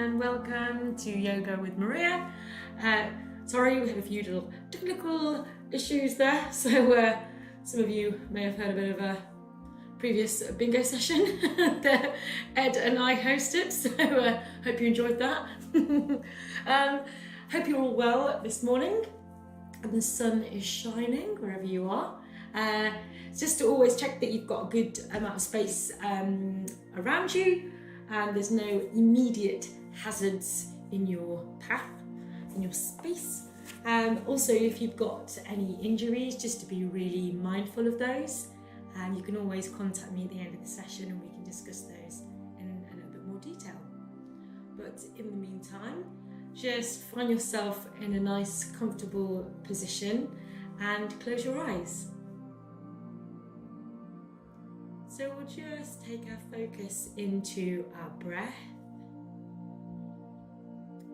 and welcome to Yoga with Maria. Sorry, we had a few little technical issues there, so some of you may have heard a bit of a previous bingo session that Ed and I hosted, so hope you enjoyed that. Hope you're all well this morning and the sun is shining wherever you are. Just to always check that you've got a good amount of space around you and there's no immediate hazards in your path, in your space. Also, if you've got any injuries, just to be really mindful of those. You can always contact me at the end of the session and we can discuss those in a little bit more detail. But in the meantime, just find yourself in a nice, comfortable position and close your eyes. So we'll just take our focus into our breath,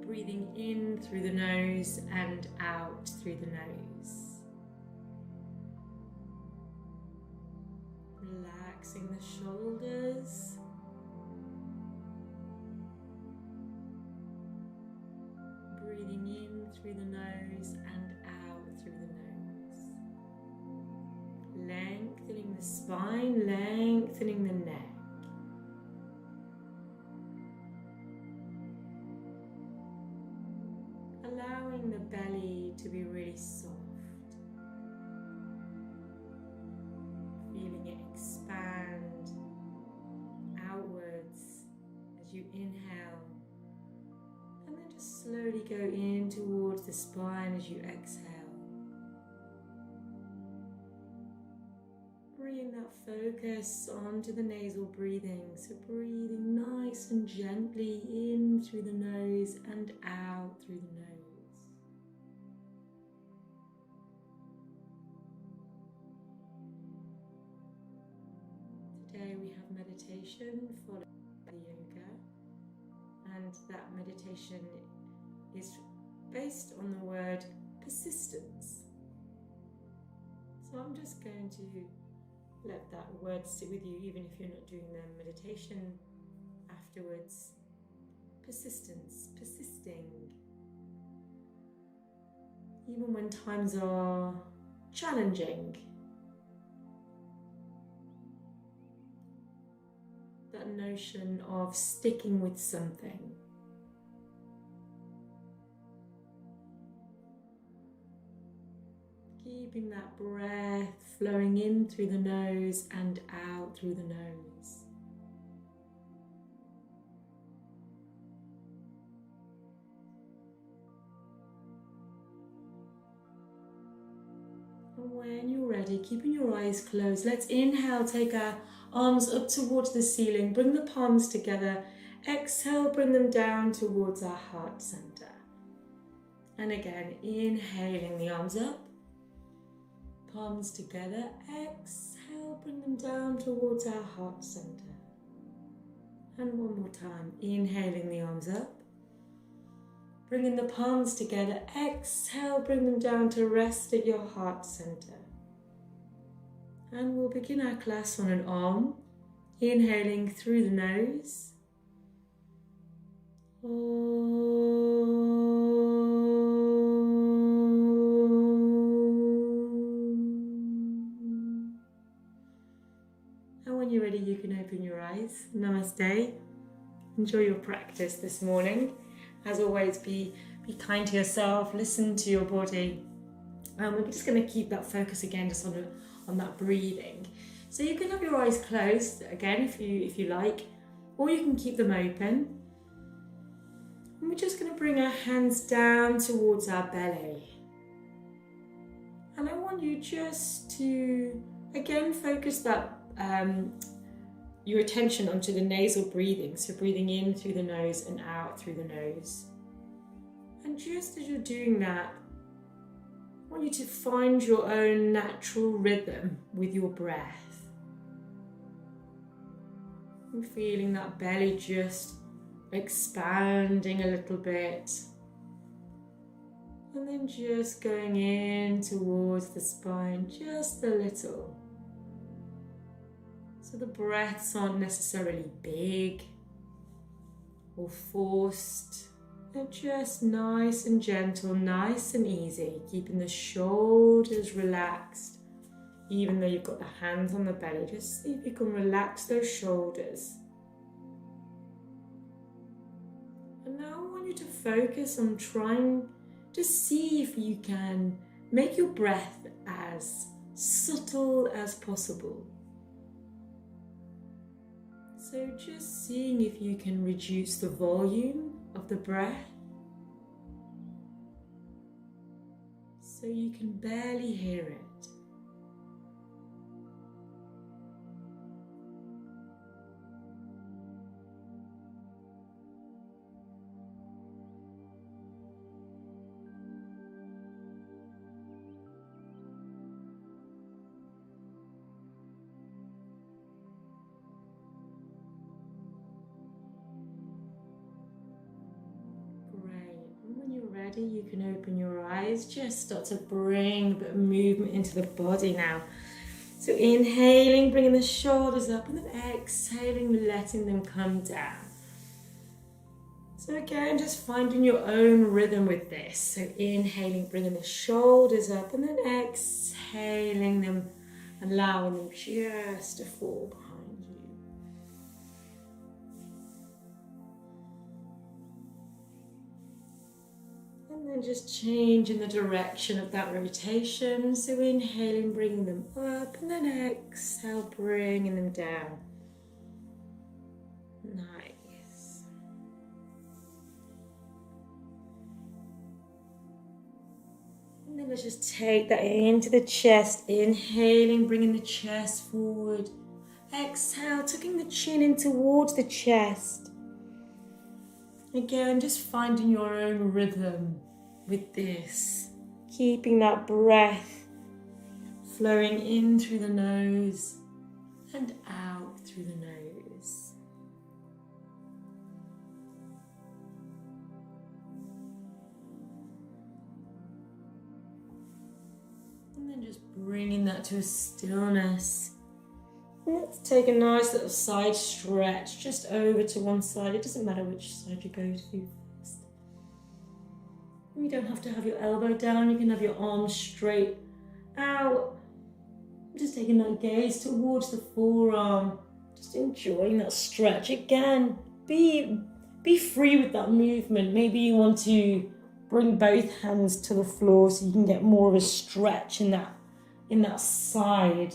breathing in through the nose and out through the nose. Relaxing the shoulders. Breathing in through the nose and out through the nose. Lengthening the spine, lengthening the neck. Allowing the belly to be really soft. Feeling it expand outwards as you inhale. And then just slowly go in towards the spine as you exhale. Bringing that focus onto the nasal breathing. So breathing nice and gently in through the nose and out through the nose. Today we have meditation followed by yoga, and that meditation is based on the word persistence. So I'm just going to let that word sit with you even if you're not doing the meditation afterwards. Persistence, persisting. Even when times are challenging. That notion of sticking with something. Keeping that breath flowing in through the nose and out through the nose. And when you're ready, keeping your eyes closed, let's inhale, take our arms up towards the ceiling, bring the palms together. Exhale, bring them down towards our heart center. And again, inhaling the arms up. Palms together, exhale, bring them down towards our heart center. And one more time, inhaling the arms up. Bringing the palms together, exhale, bring them down to rest at your heart center. And we'll begin our class on an Om, inhaling through the nose. When you're ready, you can open your eyes. Namaste. Enjoy your practice this morning. As always, be kind to yourself, listen to your body. We're just going to keep that focus again just on that breathing. So you can have your eyes closed again if you like, or you can keep them open. And we're just going to bring our hands down towards our belly. And I want you just to again focus that your attention onto the nasal breathing, so breathing in through the nose and out through the nose. And just as you're doing that, I want you to find your own natural rhythm with your breath. And feeling that belly just expanding a little bit. And then just going in towards the spine just a little. So the breaths aren't necessarily big or forced. They're just nice and gentle, nice and easy, keeping the shoulders relaxed. Even though you've got the hands on the belly, just see if you can relax those shoulders. And now I want you to focus on trying to see if you can make your breath as subtle as possible. So just seeing if you can reduce the volume of the breath so you can barely hear it. Ready, you can open your eyes, just start to bring a bit of movement into the body now. So inhaling, bringing the shoulders up, and then exhaling, letting them come down. So again, just finding your own rhythm with this. So inhaling, bringing the shoulders up, and then exhaling them, allowing them just to fall behind you. And then just changing the direction of that rotation. So inhaling, bringing them up, and then exhale, bringing them down. Nice. And then let's just take that into the chest. Inhaling, bringing the chest forward. Exhale, tucking the chin in towards the chest. Again, just finding your own rhythm with this. Keeping that breath flowing in through the nose and out through the nose. And then just bringing that to a stillness. Let's take a nice little side stretch just over to one side. It doesn't matter which side you go to first. You don't have to have your elbow down. You can have your arms straight out. Just taking that gaze towards the forearm. Just enjoying that stretch. Again, be free with that movement. Maybe you want to bring both hands to the floor so you can get more of a stretch in that side.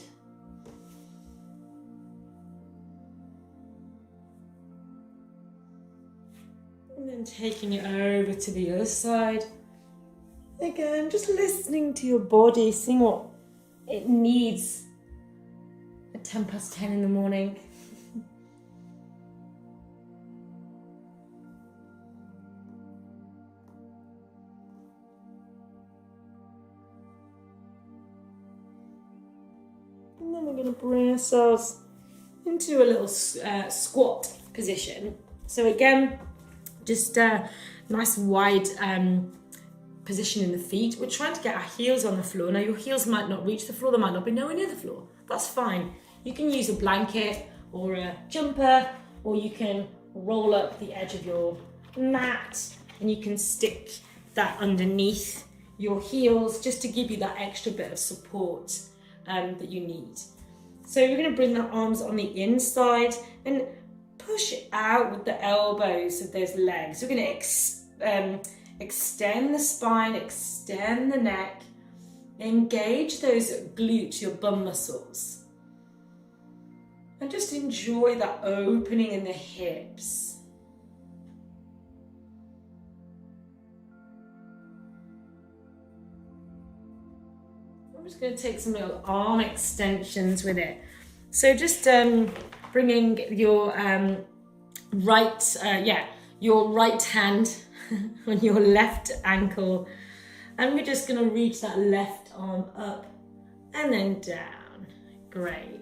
And then taking it over to the other side. Again, just listening to your body, seeing what it needs at 10:10 in the morning. And then we're going to bring ourselves into a little squat position. So again, just a nice wide position in the feet. We're trying to get our heels on the floor. Now your heels might not reach the floor, they might not be nowhere near the floor. That's fine. You can use a blanket or a jumper, or you can roll up the edge of your mat and you can stick that underneath your heels just to give you that extra bit of support that you need. So we're going to bring the arms on the inside and push it out with the elbows of those legs. We're going to extend the spine, extend the neck, engage those glutes, your bum muscles. And just enjoy that opening in the hips. I'm just going to take some little arm extensions with it. So just bringing your your right hand on your left ankle, and we're just going to reach that left arm up and then down. Great.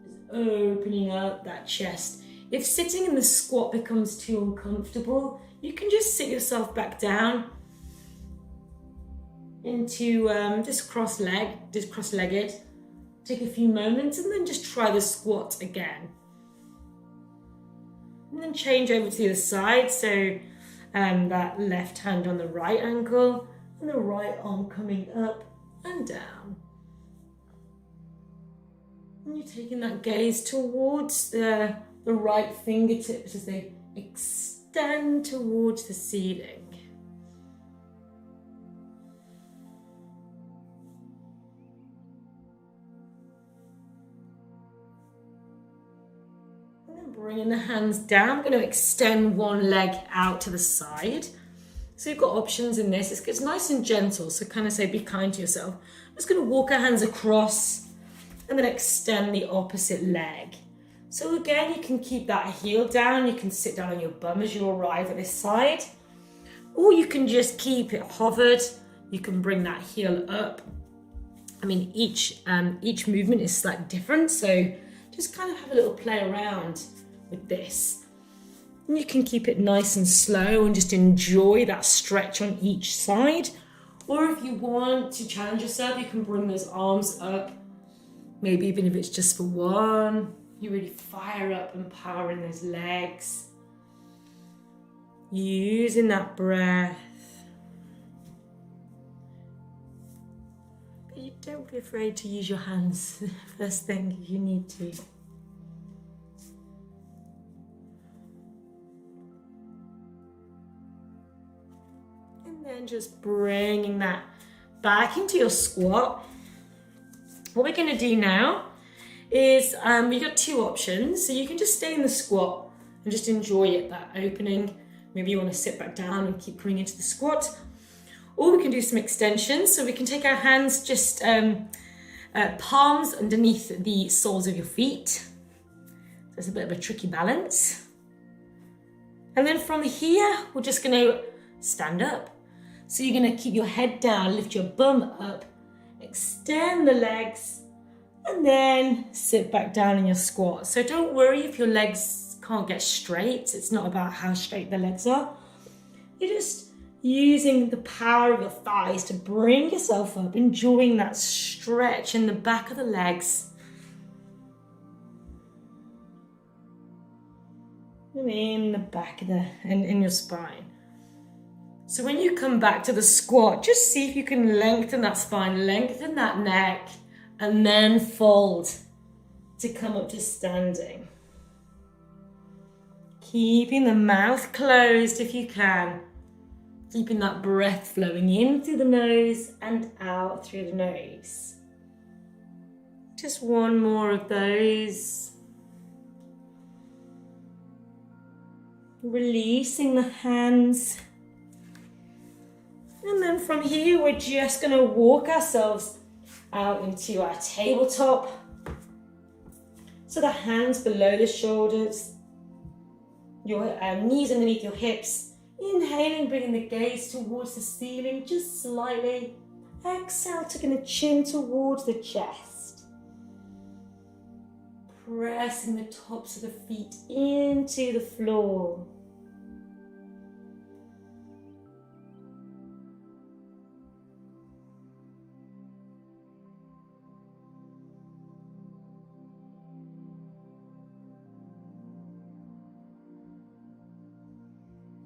Just opening up that chest. If sitting in the squat becomes too uncomfortable, you can just sit yourself back down into just cross-legged. Take a few moments and then just try the squat again. And then change over to the other side. So that left hand on the right ankle and the right arm coming up and down. And you're taking that gaze towards the right fingertips as they extend towards the ceiling. Bringing the hands down, I'm going to extend one leg out to the side. So you've got options in this. It's nice and gentle, so kind of say be kind to yourself. I'm just going to walk our hands across and then extend the opposite leg. So again, you can keep that heel down. You can sit down on your bum as you arrive at this side. Or you can just keep it hovered. You can bring that heel up. I mean, each movement is slightly different, so just kind of have a little play around with this. And you can keep it nice and slow and just enjoy that stretch on each side. Or if you want to challenge yourself, you can bring those arms up. Maybe even if it's just for one, you really fire up and power in those legs. Using that breath. But you don't be afraid to use your hands first thing if you need to. And then just bringing that back into your squat. What we're going to do now is you've got two options. So you can just stay in the squat and just enjoy it, that opening. Maybe you want to sit back down and keep coming into the squat. Or we can do some extensions. So we can take our hands just palms underneath the soles of your feet. So it's a bit of a tricky balance. And then from here, we're just going to stand up. So you're going to keep your head down, lift your bum up, extend the legs, and then sit back down in your squat. So don't worry if your legs can't get straight. It's not about how straight the legs are. You're just using the power of your thighs to bring yourself up, enjoying that stretch in the back of the legs. And in the back of in your spine. So when you come back to the squat, just see if you can lengthen that spine, lengthen that neck, and then fold to come up to standing. Keeping the mouth closed if you can. Keeping that breath flowing in through the nose and out through the nose. Just one more of those. Releasing the hands. And then from here, we're just going to walk ourselves out into our tabletop. So the hands below the shoulders, your knees underneath your hips. Inhaling, bringing the gaze towards the ceiling just slightly. Exhale, taking the chin towards the chest. Pressing the tops of the feet into the floor.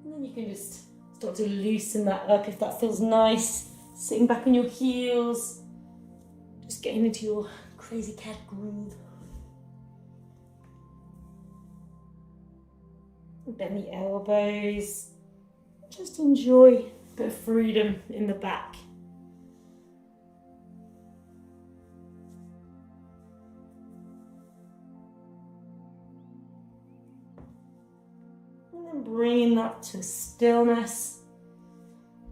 And then you can just start to loosen that up if that feels nice. Sitting back on your heels. Just getting into your crazy cat groove. Bend the elbows. Just enjoy a bit of freedom in the back. And then bringing that to stillness.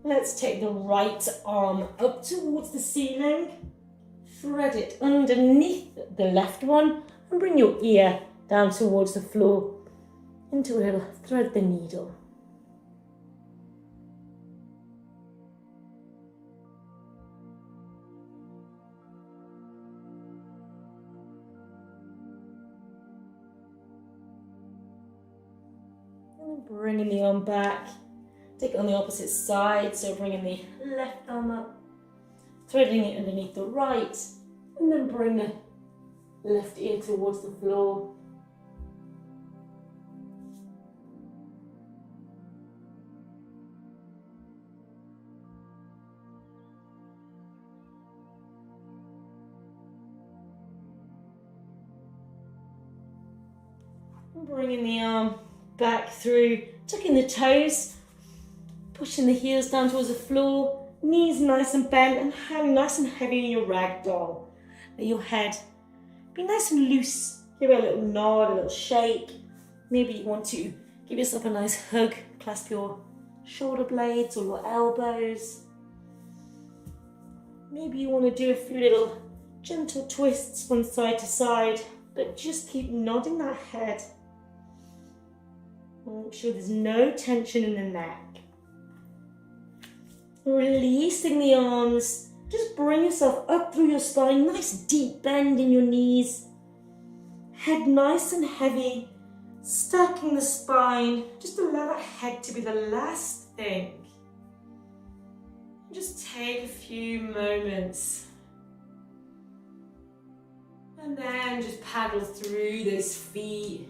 Let's take the right arm up towards the ceiling. Thread it underneath the left one and bring your ear down towards the floor. Into a little thread the needle. And then bringing the arm back. Take it on the opposite side, so bringing the left arm up, threading it underneath the right, and then bring the left ear towards the floor. Bringing the arm back through, tucking the toes, pushing the heels down towards the floor, knees nice and bent, and hand nice and heavy in your ragdoll. Let your head be nice and loose. Give it a little nod, a little shake. Maybe you want to give yourself a nice hug, clasp your shoulder blades or your elbows. Maybe you want to do a few little gentle twists from side to side, but just keep nodding that head. Make sure there's no tension in the neck. Releasing the arms, just bring yourself up through your spine, nice deep bend in your knees. Head nice and heavy, stacking the spine. Just allow that head to be the last thing. Just take a few moments. And then just paddle through those feet.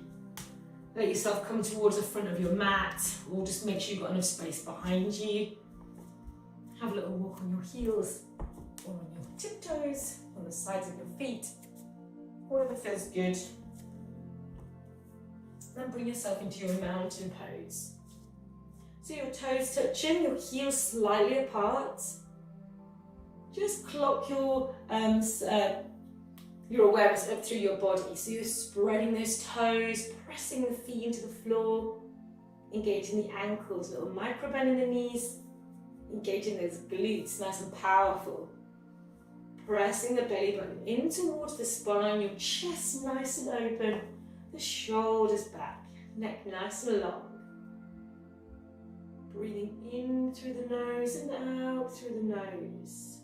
Let yourself come towards the front of your mat, or just make sure you've got enough space behind you. Have a little walk on your heels, or on your tiptoes, on the sides of your feet, whatever feels good. Then bring yourself into your mountain pose. So your toes touching, your heels slightly apart. Just clock your awareness up through your body. So you're spreading those toes, pressing the feet into the floor, engaging the ankles, little micro bend in the knees, engaging those glutes, nice and powerful. Pressing the belly button in towards the spine, your chest nice and open, the shoulders back, neck nice and long. Breathing in through the nose and out through the nose.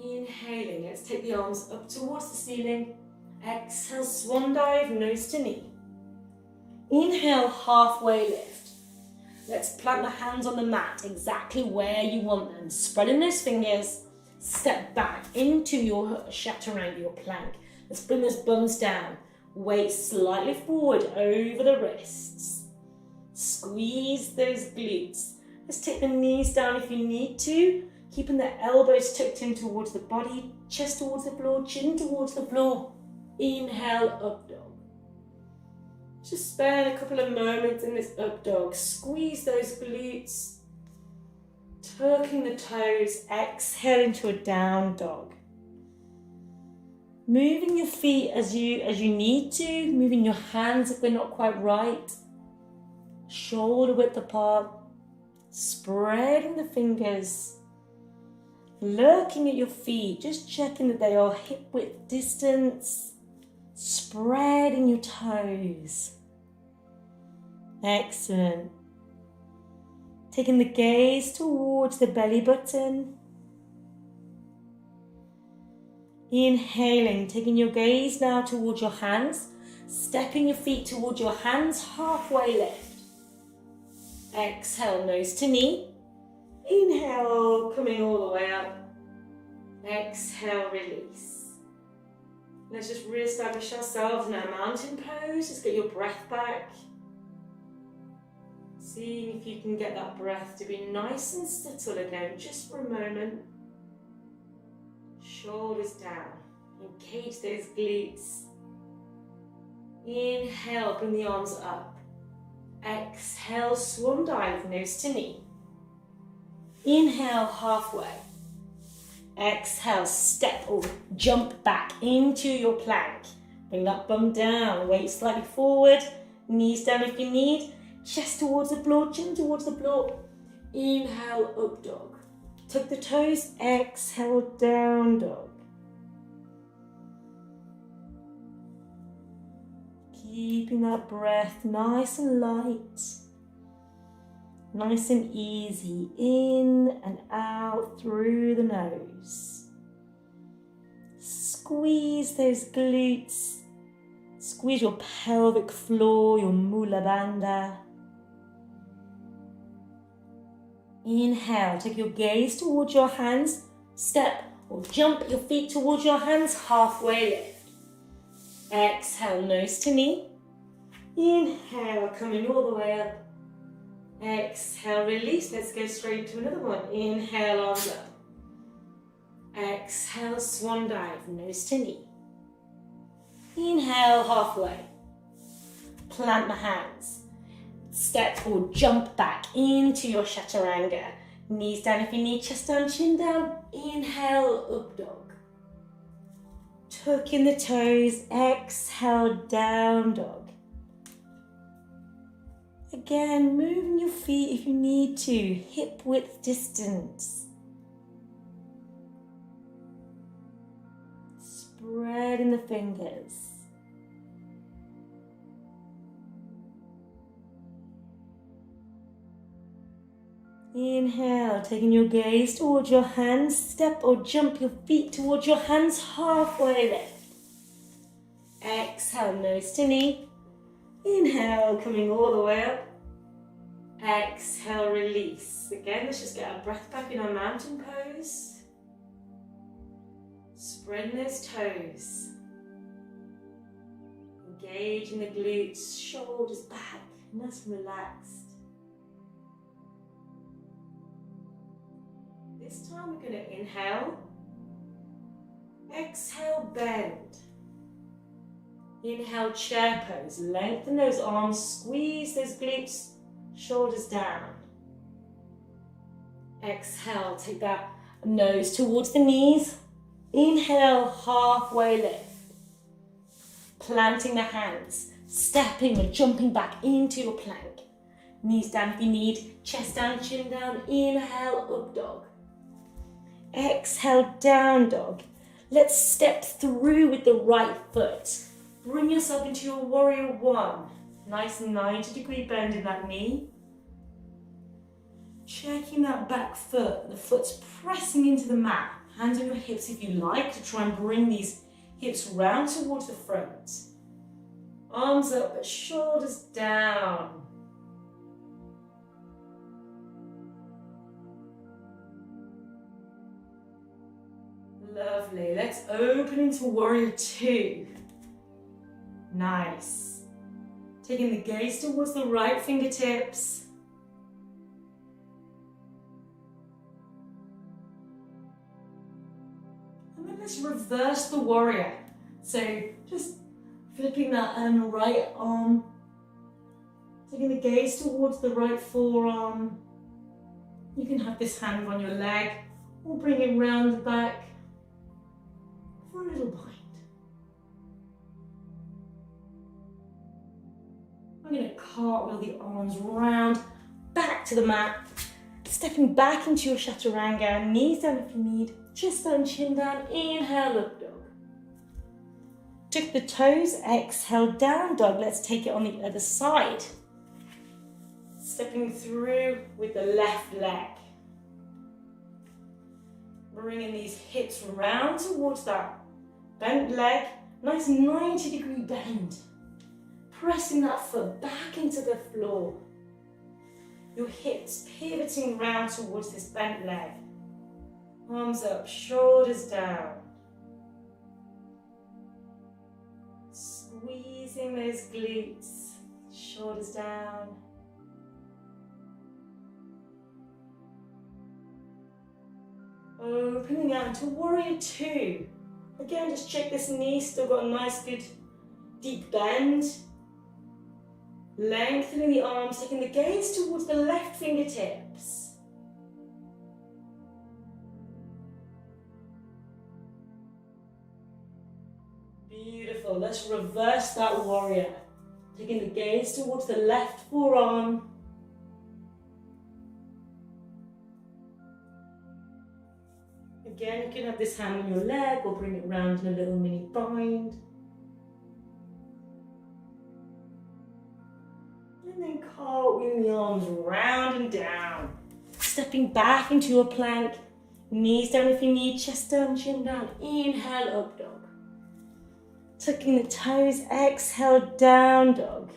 Inhaling, let's take the arms up towards the ceiling. Exhale, swan dive, nose to knee. Inhale, halfway lift. Let's plant the hands on the mat exactly where you want them. Spreading those fingers, step back into your chaturanga, your plank. Let's bring those bums down. Weight slightly forward over the wrists. Squeeze those glutes. Let's take the knees down if you need to. Keeping the elbows tucked in towards the body, chest towards the floor, chin towards the floor. Inhale, up dog. Just spend a couple of moments in this up dog. Squeeze those glutes. Tucking the toes. Exhale into a down dog. Moving your feet as you need to. Moving your hands if they're not quite right. Shoulder width apart. Spreading the fingers. Looking at your feet, just checking that they are hip width distance. Spreading your toes. Excellent. Taking the gaze towards the belly button. Inhaling, taking your gaze now towards your hands. Stepping your feet towards your hands, halfway lift. Exhale, nose to knee. Inhale, coming all the way up. Exhale, release. Let's just re-establish ourselves in our mountain pose. Just get your breath back. Seeing if you can get that breath to be nice and subtle again, just for a moment. Shoulders down. Engage those glutes. Inhale, bring the arms up. Exhale, swan dive, nose to knee. Inhale, halfway. Exhale, step or jump back into your plank. Bring that bum down, weight slightly forward, knees down if you need, chest towards the floor, chin towards the floor. Inhale, up dog. Tuck the toes, exhale, down dog. Keeping that breath nice and light. Nice and easy, in and out through the nose. Squeeze those glutes. Squeeze your pelvic floor, your mula bandha. Inhale, take your gaze towards your hands. Step or jump your feet towards your hands, halfway lift. Exhale, nose to knee. Inhale, coming all the way up. Exhale, release. Let's go straight to another one. Inhale, arms up. Exhale, swan dive, nose to knee. Inhale, halfway. Plant the hands. Step or jump back into your chaturanga. Knees down if you need, chest down, chin down. Inhale, up dog. Tuck in the toes, exhale, down dog. Again, moving your feet if you need to, hip width distance. Spreading the fingers. Inhale, taking your gaze towards your hands, step or jump your feet towards your hands, halfway lift. Exhale, nose to knee. Inhale, coming all the way up. Exhale, release. Again, let's just get our breath back in our mountain pose. Spreading those toes. Engaging the glutes, shoulders back, nice and relaxed. This time we're going to inhale, exhale, bend. Inhale, chair pose. Lengthen those arms, squeeze those glutes, shoulders down. Exhale, take that nose towards the knees. Inhale, halfway lift. Planting the hands, stepping or jumping back into your plank. Knees down if you need, chest down, chin down. Inhale, up dog. Exhale, down dog. Let's step through with the right foot. Bring yourself into your warrior one. Nice 90-degree bend in that knee. Checking that back foot. The foot's pressing into the mat. Hands on your hips if you like to try and bring these hips round towards the front. Arms up but shoulders down. Lovely. Let's open into warrior two. Nice. Taking the gaze towards the right fingertips. And then let's reverse the warrior. So just flipping that right arm. Taking the gaze towards the right forearm. You can have this hand on your leg or bring it round the back for a little bind. I'm going to cartwheel the arms round, back to the mat, stepping back into your chaturanga, knees down if you need, chest down, chin down, inhale, up dog. Tuck the toes, exhale, down dog. Let's take it on the other side. Stepping through with the left leg. Bringing these hips round towards that bent leg, nice 90-degree bend. Pressing that foot back into the floor. Your hips pivoting round towards this bent leg. Arms up, shoulders down. Squeezing those glutes, shoulders down. Opening out into warrior two. Again, just check this knee, still got a nice good deep bend. Lengthening the arms, taking the gaze towards the left fingertips. Beautiful. Let's reverse that warrior. Taking the gaze towards the left forearm. Again, you can have this hand on your leg or bring it round in a little mini bind. And then cartwheeling the arms round and down. Stepping back into your plank. Knees down if you need, chest down, chin down. Inhale, up dog. Tucking the toes, exhale, down dog.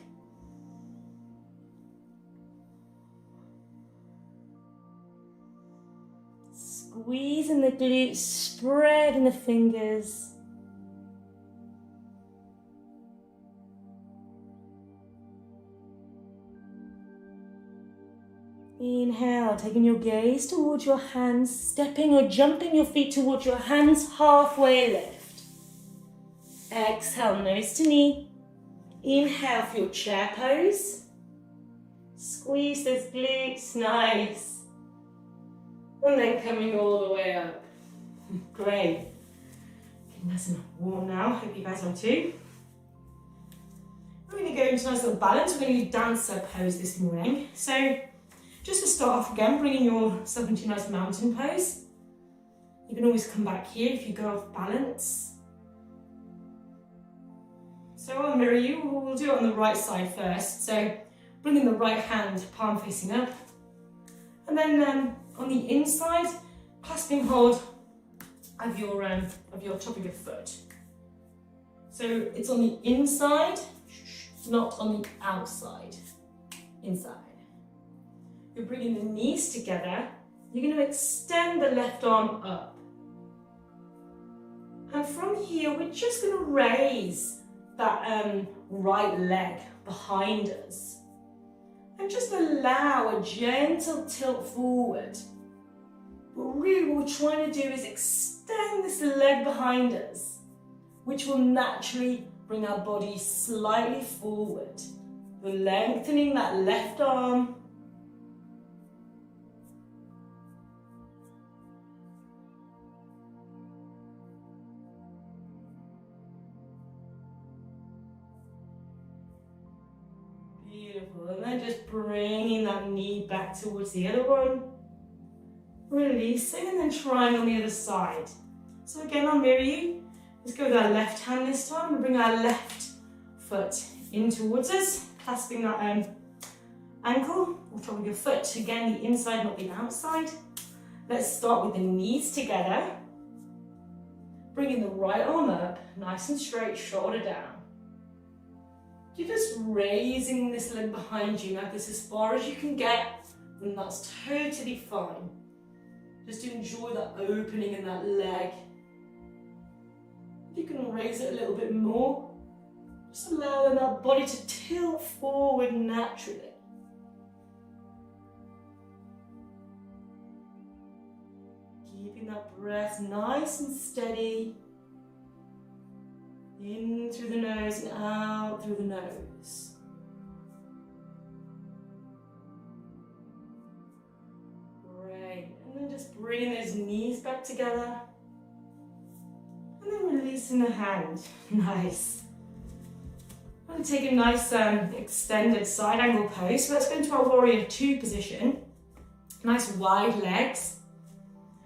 Squeezing the glutes, spreading the fingers. Inhale, taking your gaze towards your hands, stepping or jumping your feet towards your hands, halfway lift. Exhale, nose to knee. Inhale for your chair pose. Squeeze those glutes, nice. And then coming all the way up. Great. Getting nice and warm now, hope you guys are too. We're going to go into a nice little balance. We're going to do dancer pose this morning. So just to start off again, bringing yourself into a nice mountain pose. You can always come back here if you go off balance. So I'll mirror you. We'll do it on the right side first. So bringing the right hand, palm facing up. And then on the inside, clasping hold of your top of your foot. So it's on the inside, not on the outside. Inside. You're bringing the knees together. You're going to extend the left arm up. And from here, we're just going to raise that right leg behind us. And just allow a gentle tilt forward. But really what we're trying to do is extend this leg behind us, which will naturally bring our body slightly forward. We're lengthening that left arm. Beautiful, and then just bringing that knee back towards the other one. Releasing and then trying on the other side. So again, I'll mirror you. Let's go with our left hand this time and bring our left foot in towards us, clasping that ankle or top of your foot. Again, the inside, not the outside. Let's start with the knees together. Bringing the right arm up, nice and straight, shoulder down. You're just raising this leg behind you like this as far as you can get, and that's totally fine. Just to enjoy that opening in that leg. If you can raise it a little bit more, just allowing that body to tilt forward naturally. Keeping that breath nice and steady. In through the nose and out through the nose. Great. And then just bring those knees back together. And then releasing the hand. Nice. I'm going to take a nice extended side angle pose. So let's go into our warrior two position. Nice wide legs.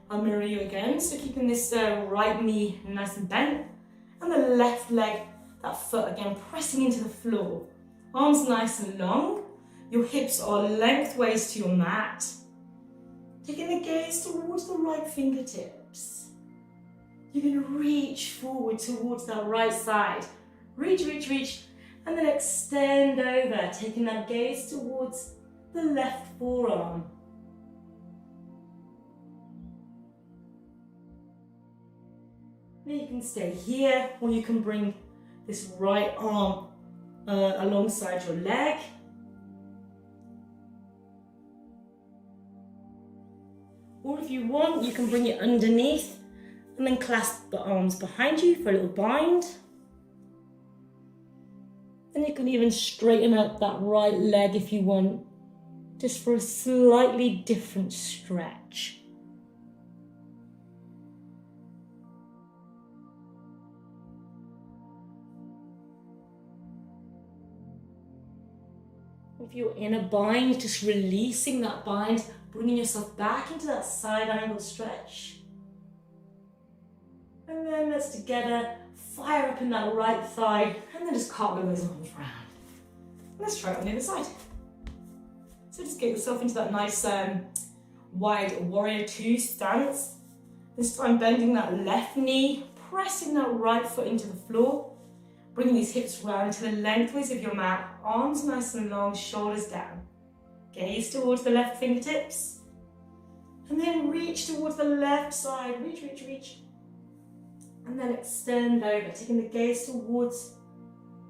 I'll mirror you again. So keeping this right knee nice and bent. And the left leg, that foot again, pressing into the floor. Arms nice and long. Your hips are lengthways to your mat. Taking the gaze towards the right fingertips. You're going to reach forward towards that right side. Reach, reach, reach. And then extend over, taking that gaze towards the left forearm. Now you can stay here, or you can bring this right arm alongside your leg. Or if you want, you can bring it underneath and then clasp the arms behind you for a little bind. And you can even straighten out that right leg if you want, just for a slightly different stretch. If you're in a bind, just releasing that bind, bringing yourself back into that side angle stretch. And then let's together fire up in that right thigh and then just cartwheel those arms round. Let's try it on the other side. So just get yourself into that nice wide warrior two stance. This time bending that left knee, pressing that right foot into the floor. Bringing these hips round to the lengthways of your mat, arms nice and long, shoulders down. Gaze towards the left fingertips. And then reach towards the left side, reach, reach, reach. And then extend over, taking the gaze towards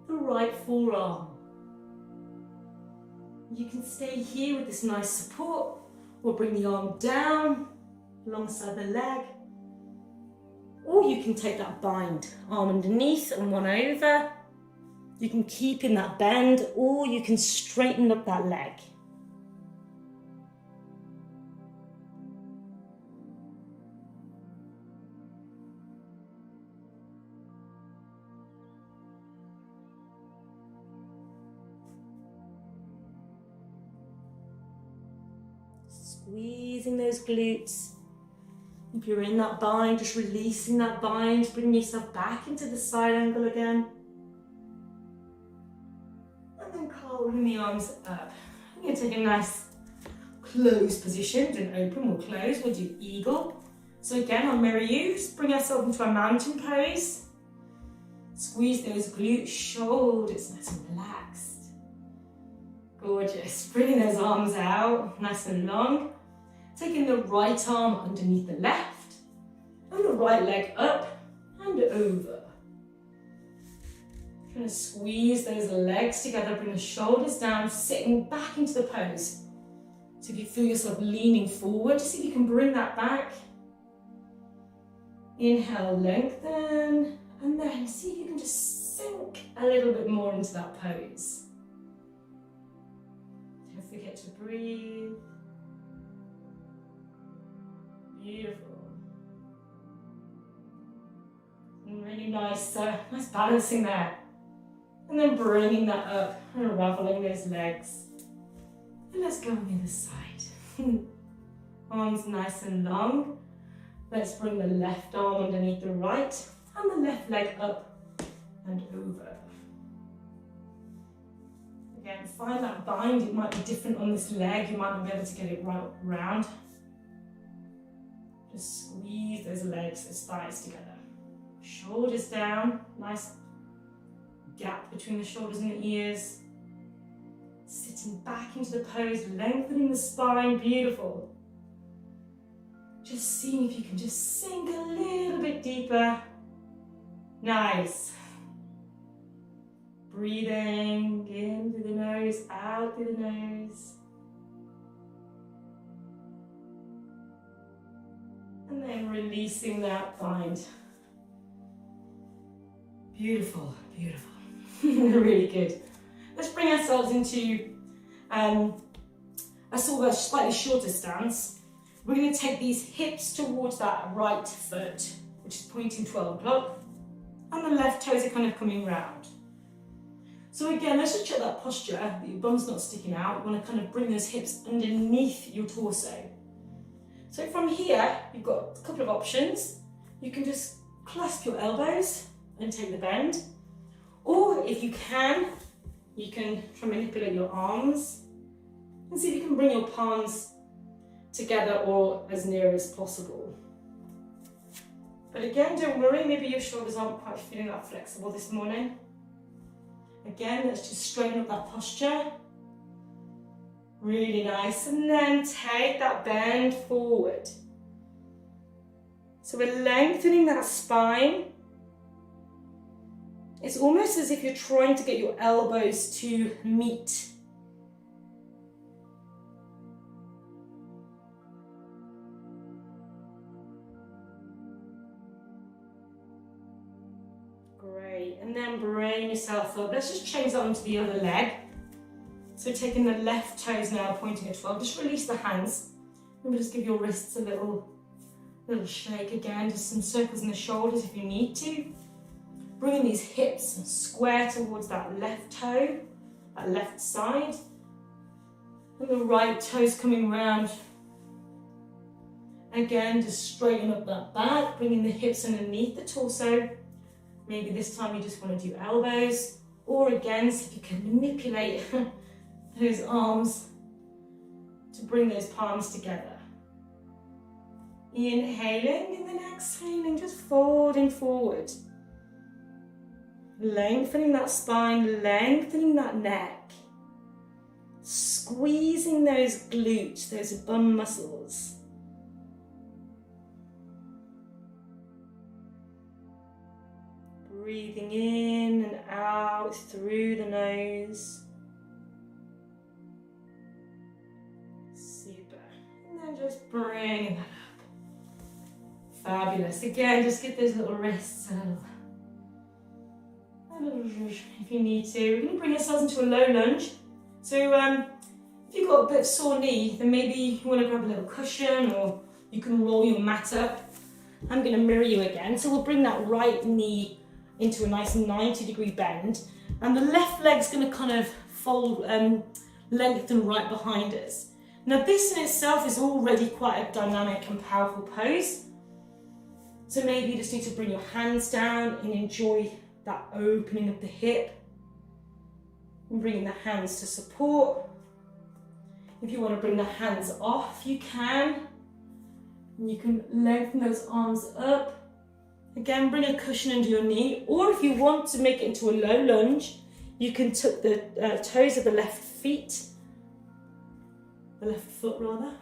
the right forearm. You can stay here with this nice support, or bring the arm down alongside the leg. Or you can take that bind, arm underneath and one over. You can keep in that bend, or you can straighten up that leg. Squeezing those glutes. If you're in that bind, just releasing that bind, bring yourself back into the side angle again. And then curling the arms up. I'm going to take a nice closed position. Don't open, we'll close. We'll do eagle. So again, I'll mirror you. Just bring ourselves into a mountain pose. Squeeze those glutes, shoulders nice and relaxed. Gorgeous. Bringing those arms out, nice and long. Taking the right arm underneath the left, and the right leg up and over. Trying to squeeze those legs together, bring the shoulders down, sitting back into the pose. So if you feel yourself leaning forward, see if you can bring that back. Inhale, lengthen, and then see if you can just sink a little bit more into that pose. Don't forget to breathe. Beautiful. And really nice, nice balancing there. And then bringing that up, unraveling those legs. And let's go on the other side. Arms nice and long. Let's bring the left arm underneath the right and the left leg up and over. Again, find that bind. It might be different on this leg. You might not be able to get it right round. Just squeeze those legs, those thighs together. Shoulders down, nice gap between the shoulders and the ears. Sitting back into the pose, lengthening the spine, beautiful. Just seeing if you can just sink a little bit deeper. Nice. Breathing in through the nose, out through the nose. And then releasing that bind. Beautiful, beautiful. Really good. Let's bring ourselves into a sort of a slightly shorter stance. We're going to take these hips towards that right foot, which is pointing 12 o'clock, and the left toes are kind of coming round. So again, let's just check that posture, that your bum's not sticking out. You want to kind of bring those hips underneath your torso. So from here, you've got a couple of options. You can just clasp your elbows and take the bend. Or if you can try and manipulate your arms and see if you can bring your palms together or as near as possible. But again, don't worry, maybe your shoulders aren't quite feeling that flexible this morning. Again, let's just straighten up that posture. Really nice, and then take that bend forward. So we're lengthening that spine. It's almost as if you're trying to get your elbows to meet. Great, and then bring yourself up. Let's just change that onto the other leg. So taking the left toes now, pointing at 12, just release the hands. Maybe just give your wrists a little shake again, just some circles in the shoulders if you need to. Bringing these hips square towards that left toe, that left side. And the right toes coming round. Again, just straighten up that back, bringing the hips underneath the torso. Maybe this time you just want to do elbows. Or again, see if you can manipulate those arms to bring those palms together. Inhaling and then exhaling, just folding forward. Lengthening that spine, lengthening that neck. Squeezing those glutes, those bum muscles. Breathing in and out through the nose. Super. And then just bring that up. Fabulous. Again, just get those little wrists a little zhuzh if you need to. We're going to bring yourselves into a low lunge. So if you've got a bit of sore knee, then maybe you want to grab a little cushion, or you can roll your mat up. I'm going to mirror you again. So we'll bring that right knee into a nice 90-degree bend, and the left leg's going to kind of fold, lengthen right behind us. Now this in itself is already quite a dynamic and powerful pose. So maybe you just need to bring your hands down and enjoy that opening of the hip, and bringing the hands to support. If you want to bring the hands off, you can. And you can lengthen those arms up. Again, bring a cushion under your knee, or if you want to make it into a low lunge, you can tuck the toes of the left foot rather,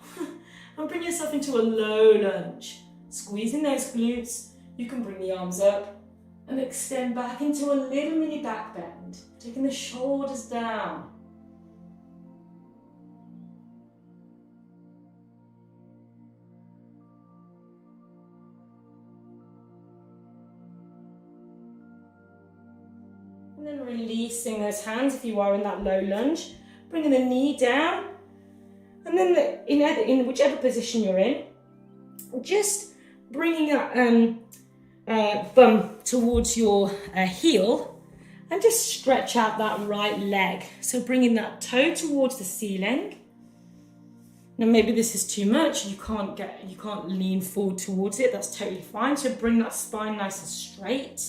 and bring yourself into a low lunge. Squeezing those glutes, you can bring the arms up and extend back into a little mini back bend, taking the shoulders down. And then releasing those hands if you are in that low lunge, bringing the knee down, and then in whichever position you're in, just bringing that bum towards your heel, and just stretch out that right leg. So bringing that toe towards the ceiling. Now maybe this is too much, you can't lean forward towards it, that's totally fine. So bring that spine nice and straight,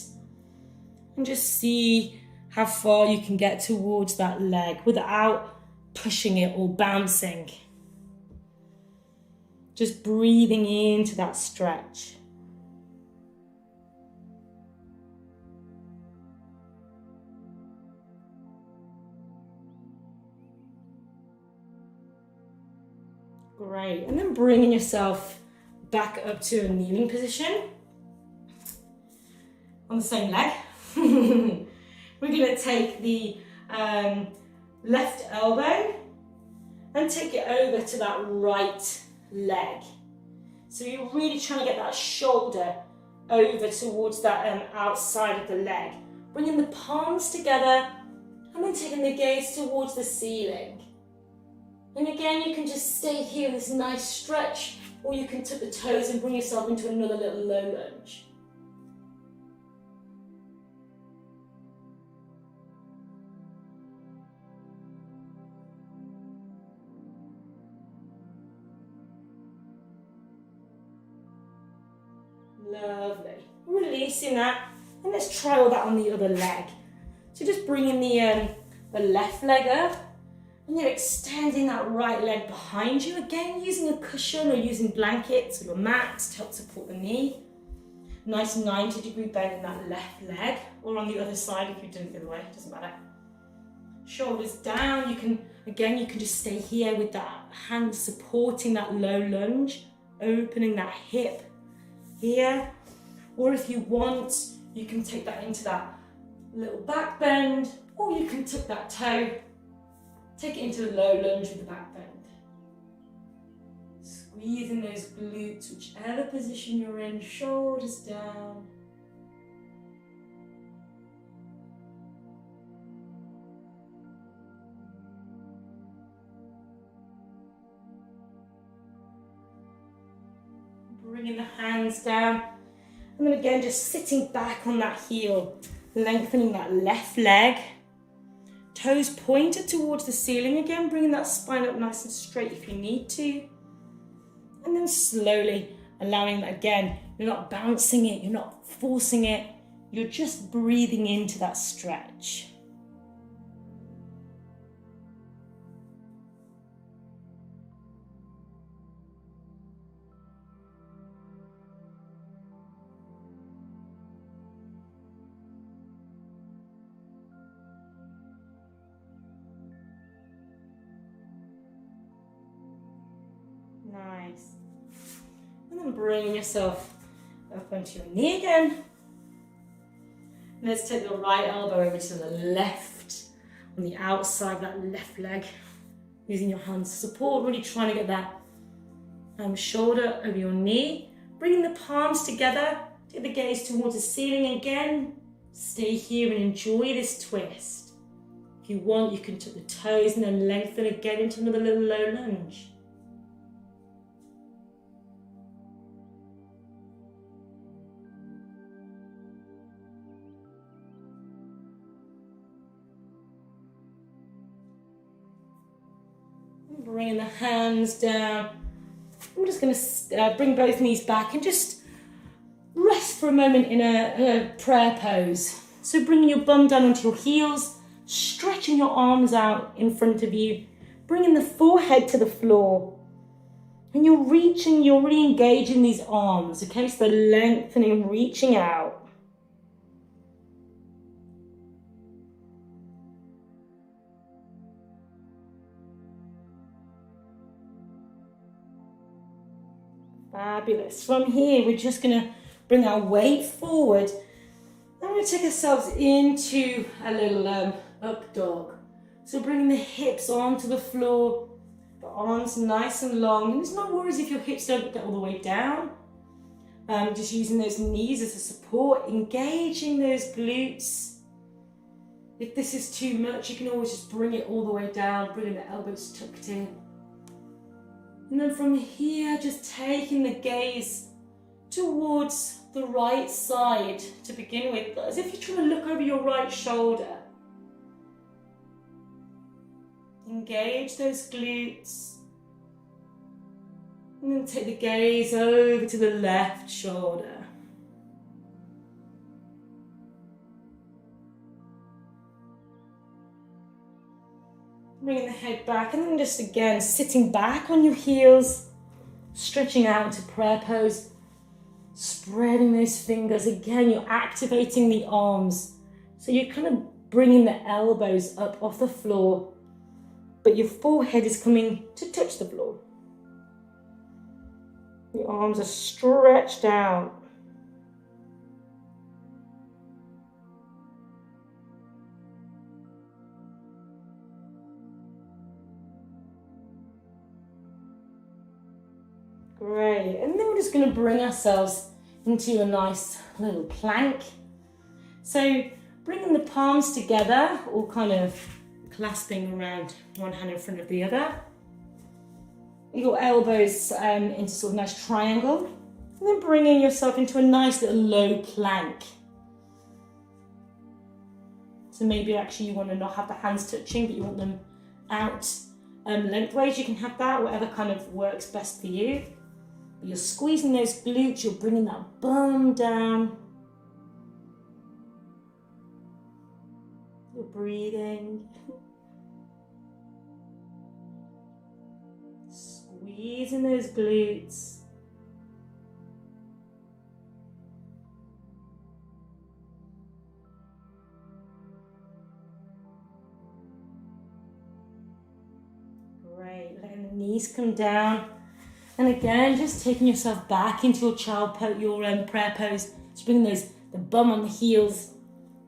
and just see how far you can get towards that leg without pushing it or bouncing. Just breathing into that stretch. Great, and then bringing yourself back up to a kneeling position on the same leg. We're going to take the left elbow and take it over to that right leg. So you're really trying to get that shoulder over towards that outside of the leg. Bringing the palms together and then taking the gaze towards the ceiling. And again, you can just stay here in this nice stretch, or you can tuck the toes and bring yourself into another little low lunge. Lovely. Releasing that, and let's try all that on the other leg. So just bringing the left leg up, and you're extending that right leg behind you. Again, using a cushion or using blankets or your mat to help support the knee. Nice 90-degree bend in that left leg, or on the other side if you're doing it the other way, it doesn't matter. Shoulders down, you can just stay here with that hand supporting that low lunge, opening that hip here. Or if you want, you can take that into that little back bend, or you can tuck that toe, take it into a low lunge with the back bend. Squeezing those glutes, whichever position you're in, shoulders down. Bringing the hands down, and then again just sitting back on that heel, lengthening that left leg, toes pointed towards the ceiling again, bringing that spine up nice and straight if you need to, and then slowly allowing that again, you're not bouncing it, you're not forcing it, you're just breathing into that stretch. Nice. And then bring yourself up onto your knee again. And let's take the right elbow over to the left, on the outside of that left leg. Using your hands to support, really trying to get that shoulder over your knee. Bringing the palms together, take the gaze towards the ceiling again. Stay here and enjoy this twist. If you want, you can tuck the toes and then lengthen again into another little low lunge. Bringing the hands down. I'm just going to bring both knees back and just rest for a moment in a prayer pose. So bringing your bum down onto your heels, stretching your arms out in front of you, bringing the forehead to the floor. And you're really engaging these arms, okay? So they're lengthening, reaching out. Fabulous. From here, we're just going to bring our weight forward. Then we're going to take ourselves into a little up dog. So bringing the hips onto the floor, the arms nice and long. And there's no worries if your hips don't get all the way down. Just using those knees as a support, engaging those glutes. If this is too much, you can always just bring it all the way down, bringing the elbows tucked in. And then from here, just taking the gaze towards the right side to begin with, as if you're trying to look over your right shoulder. Engage those glutes. And then take the gaze over to the left shoulder. Bringing the head back and then just again sitting back on your heels, stretching out into prayer pose, spreading those fingers. Again, you're activating the arms. So you're kind of bringing the elbows up off the floor, but your forehead is coming to touch the floor. Your arms are stretched out. Great, and then we're just going to bring ourselves into a nice little plank. So bringing the palms together, all kind of clasping around one hand in front of the other. Your elbows into sort of nice triangle. And then bringing yourself into a nice little low plank. So maybe actually you want to not have the hands touching, but you want them out lengthways. You can have that, whatever kind of works best for you. You're squeezing those glutes, you're bringing that bum down. You're breathing. Squeezing those glutes. Great, letting the knees come down. And again, just taking yourself back into your prayer pose. Just bringing the bum on the heels,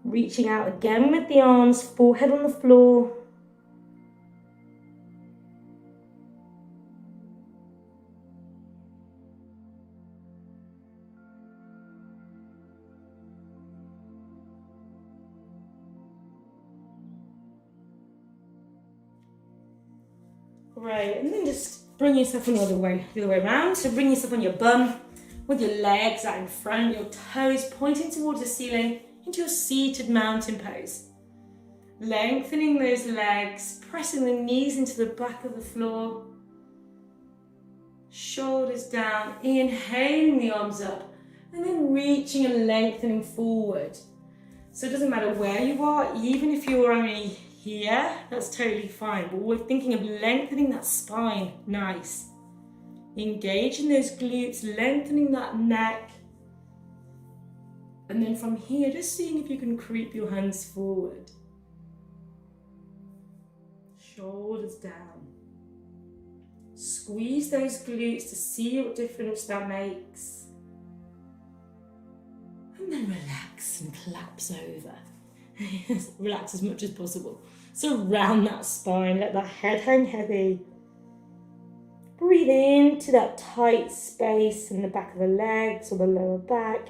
reaching out again with the arms, forehead on the floor. Great, and then just bring yourself the other way around. So bring yourself on your bum with your legs out in front, your toes pointing towards the ceiling into your seated mountain pose. Lengthening those legs, pressing the knees into the back of the floor. Shoulders down, inhaling the arms up, and then reaching and lengthening forward. So it doesn't matter where you are, even if you're only here, that's totally fine, but we're thinking of lengthening that spine. Nice. Engaging those glutes, lengthening that neck. And then from here, just seeing if you can creep your hands forward. Shoulders down. Squeeze those glutes to see what difference that makes. And then relax and collapse over. Relax as much as possible. So round that spine, let that head hang heavy. breathe into that tight space in the back of the legs or the lower back.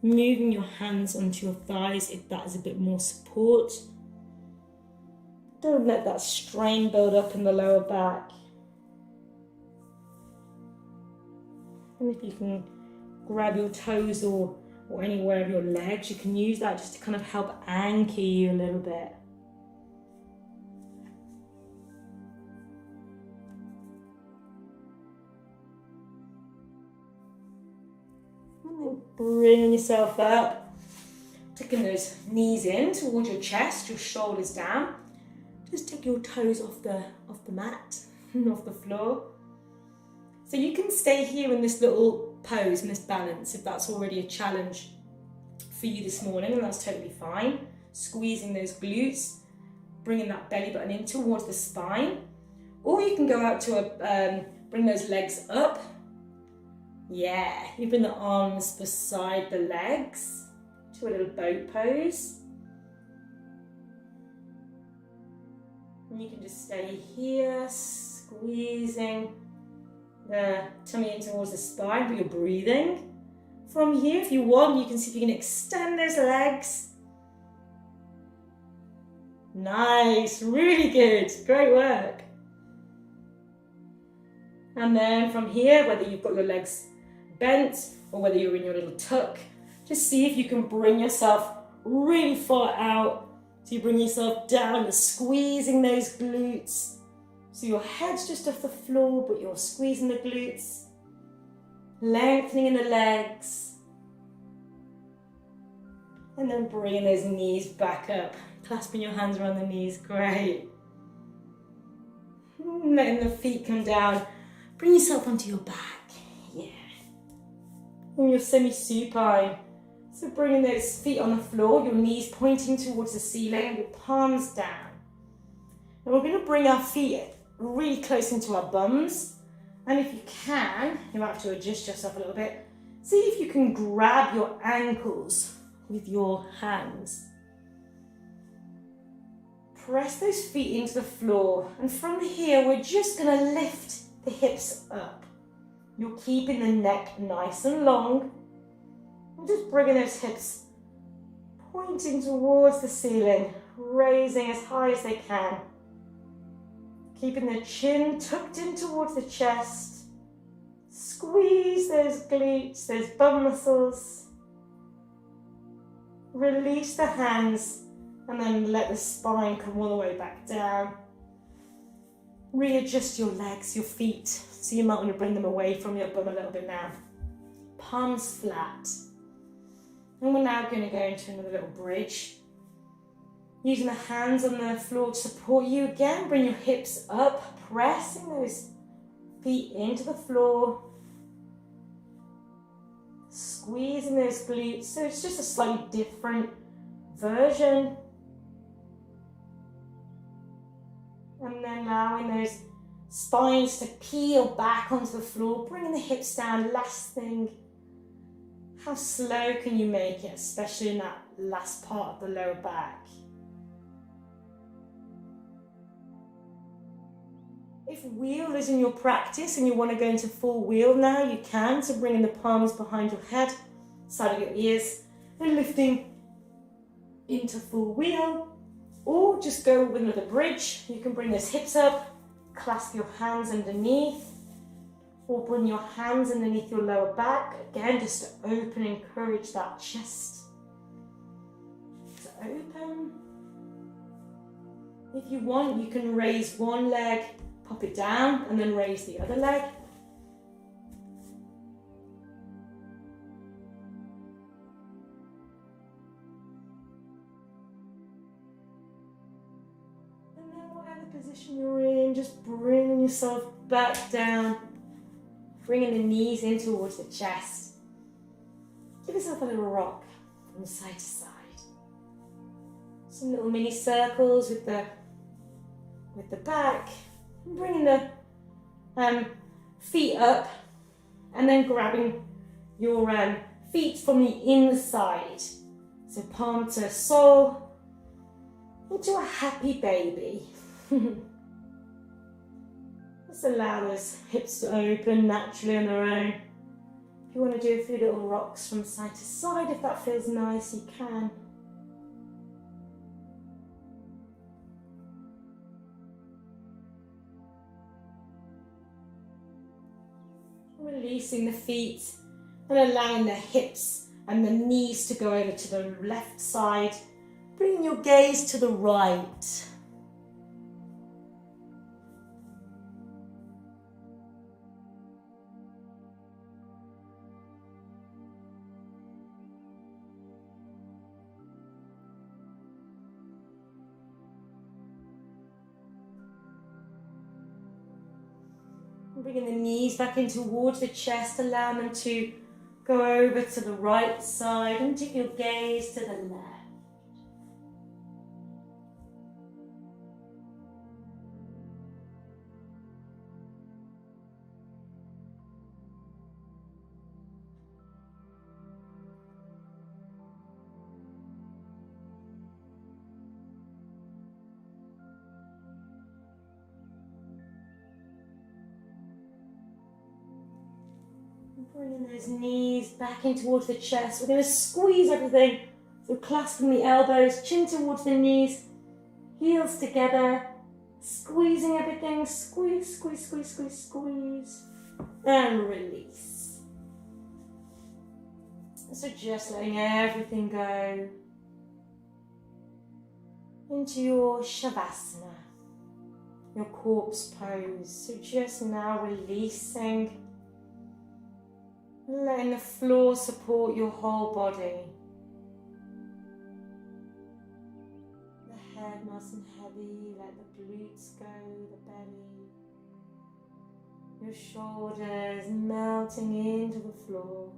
Moving your hands onto your thighs if that is a bit more support. Don't let that strain build up in the lower back. And if you can grab your toes or anywhere of your legs, you can use that just to kind of help anchor you a little bit. And then bring yourself up, tucking those knees in towards your chest, your shoulders down. Just take your toes off the mat, off the floor. So you can stay here in this little pose, in this balance, if that's already a challenge for you this morning, and that's totally fine. Squeezing those glutes, bringing that belly button in towards the spine. Or you can go out to bring those legs up. Yeah, you bring the arms beside the legs to a little boat pose. And you can just stay here, squeezing the tummy in towards the spine, but you're breathing. From here, if you want, you can see if you can extend those legs. Nice, really good, great work. And then from here, whether you've got your legs bent or whether you're in your little tuck, just see if you can bring yourself really far out. So you bring yourself down, you're squeezing those glutes. So your head's just off the floor, but you're squeezing the glutes, lengthening in the legs. And then bringing those knees back up, clasping your hands around the knees, great. Letting the feet come down, bring yourself onto your back, yeah. And your semi-supine. So bringing those feet on the floor, your knees pointing towards the ceiling, and your palms down. And we're going to bring our feet really close into our bums. And if you can, you might have to adjust yourself a little bit. See if you can grab your ankles with your hands. Press those feet into the floor. And from here, we're just going to lift the hips up. You're keeping the neck nice and long. And just bringing those hips pointing towards the ceiling, raising as high as they can. Keeping the chin tucked in towards the chest. Squeeze those glutes, those bum muscles. Release the hands and then let the spine come all the way back down. Readjust your legs, your feet. So you might want to bring them away from your bum a little bit now. Palms flat. And we're now going to go into another little bridge. Using the hands on the floor to support you again. Bring your hips up, pressing those feet into the floor. Squeezing those glutes. So it's just a slightly different version. And then allowing those spines to peel back onto the floor. Bringing the hips down, last thing. How slow can you make it, especially in that last part of the lower back? If wheel is in your practice and you want to go into full wheel now, you can. So bringing the palms behind your head, side of your ears, and lifting into full wheel. Or just go with another bridge. You can bring those hips up, clasp your hands underneath, or bring your hands underneath your lower back. Again, just to open, encourage that chest to open. If you want, you can raise one leg, pop it down, and then raise the other leg. And then whatever position you're in, just bring yourself back down. Bringing the knees in towards the chest. Give yourself a little rock from side to side. Some little mini circles with the back. And bringing the feet up and then grabbing your feet from the inside. So palm to sole into a happy baby. Just allow those hips to open naturally on their own. If you want to do a few little rocks from side to side, if that feels nice, you can. Releasing the feet and allowing the hips and the knees to go over to the left side. Bring your gaze to the right. Bringing the knees back in towards the chest, allow them to go over to the right side and take your gaze to the left. Bringing those knees back in towards the chest. We're going to squeeze everything. So clasping the elbows, chin towards the knees, heels together, squeezing everything. Squeeze, squeeze, squeeze, squeeze, squeeze. And release. So just letting everything go into your Shavasana, your corpse pose. So just now releasing. Letting the floor support your whole body. The head nice and heavy, let the glutes go, the belly. Your shoulders melting into the floor.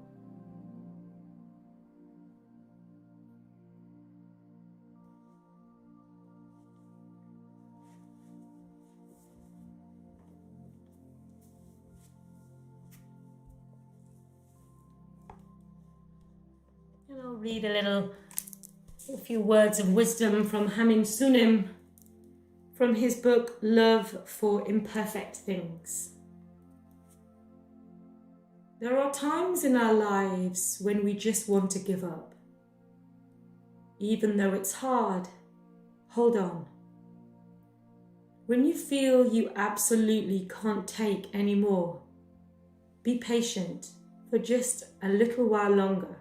And I'll read a few words of wisdom from Hamin Sunim from his book, Love for Imperfect Things. There are times in our lives when we just want to give up. Even though it's hard, hold on. When you feel you absolutely can't take any more, be patient for just a little while longer.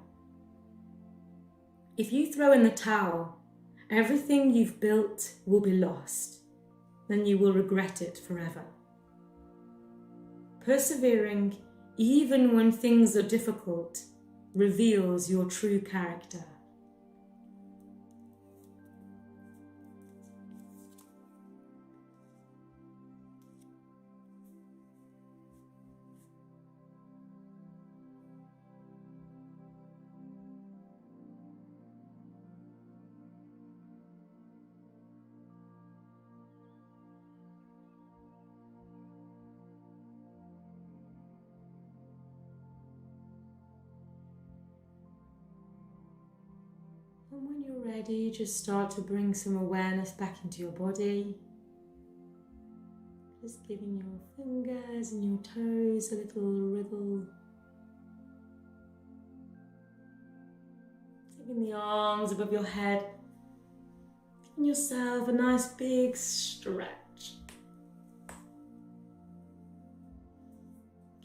If you throw in the towel, everything you've built will be lost. Then you will regret it forever. Persevering, even when things are difficult, reveals your true character. And when you're ready, just start to bring some awareness back into your body. Just giving your fingers and your toes a little wriggle. Taking the arms above your head. Giving yourself a nice big stretch.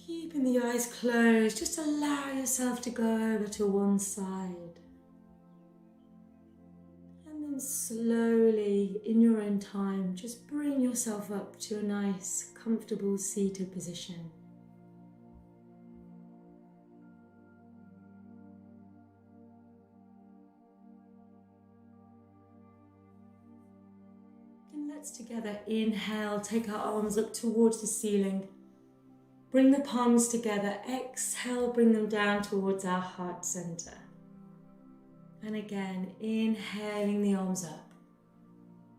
Keeping the eyes closed, just allow yourself to go over to one side. Slowly, in your own time, just bring yourself up to a nice, comfortable seated position. And let's together inhale, take our arms up towards the ceiling. Bring the palms together, exhale, bring them down towards our heart center. And again, inhaling the arms up.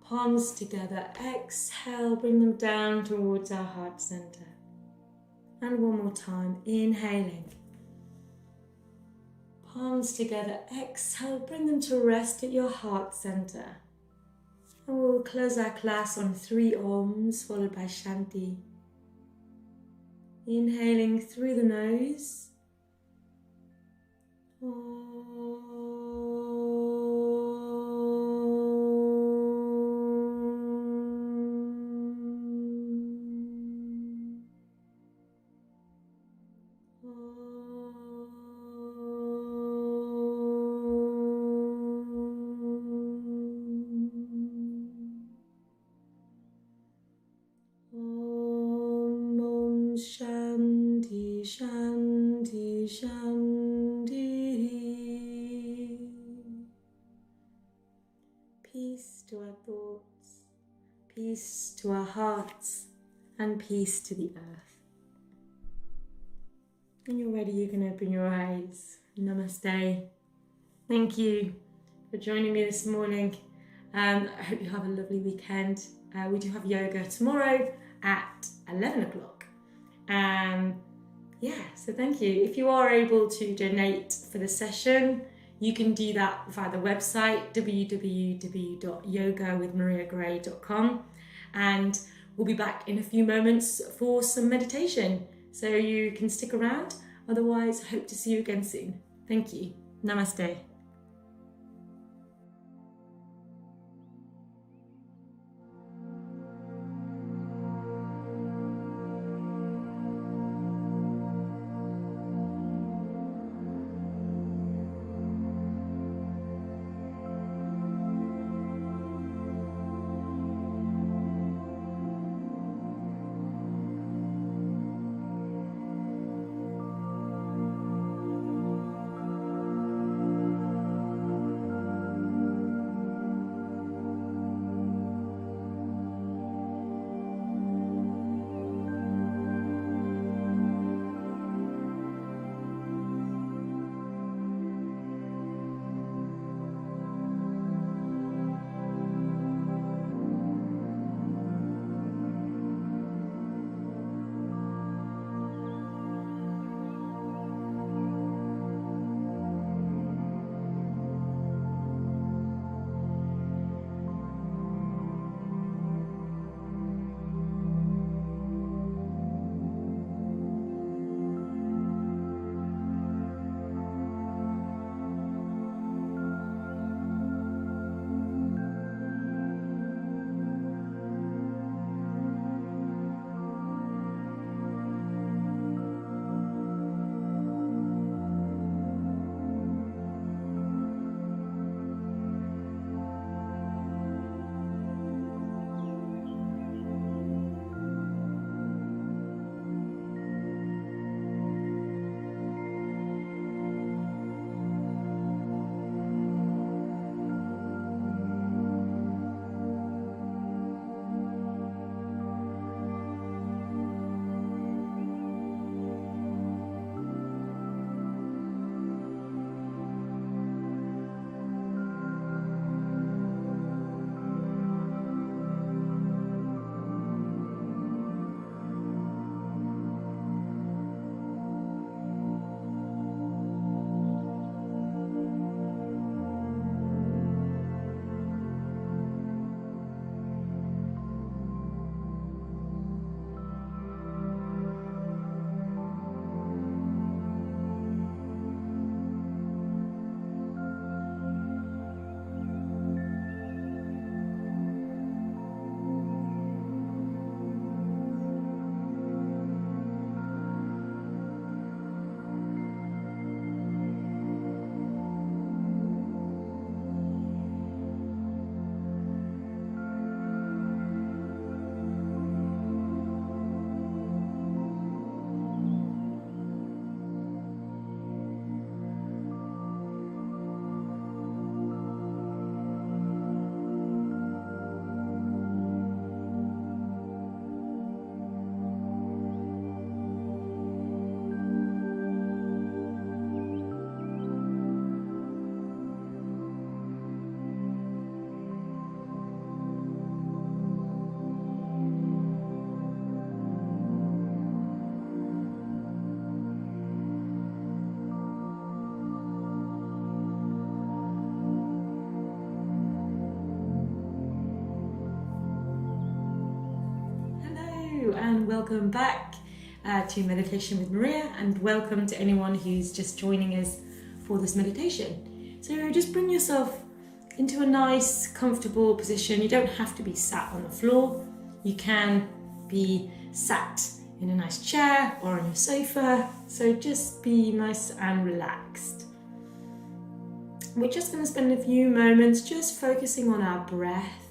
Palms together, exhale, bring them down towards our heart center. And one more time, inhaling. Palms together, exhale, bring them to rest at your heart center. And we'll close our class on 3 Oms, followed by Shanti. Inhaling through the nose. Om Shanti Shanti Shanti. Peace to our thoughts, peace to our hearts, and peace to the earth. When you're ready, you can open your eyes. Namaste. Thank you for joining me this morning. I hope you have a lovely weekend. We do have yoga tomorrow at 11 o'clock. So thank you. If you are able to donate for the session, you can do that via the website www.yogawithmariagray.com, and we'll be back in a few moments for some meditation. So you can stick around. Otherwise, I hope to see you again soon. Thank you. Namaste. And welcome back. to Meditation with Maria, and welcome to anyone who's just joining us for this meditation. So just bring yourself into a nice, comfortable position. You don't have to be sat on the floor. You can be sat in a nice chair or on your sofa. So just be nice and relaxed. We're just going to spend a few moments just focusing on our breath.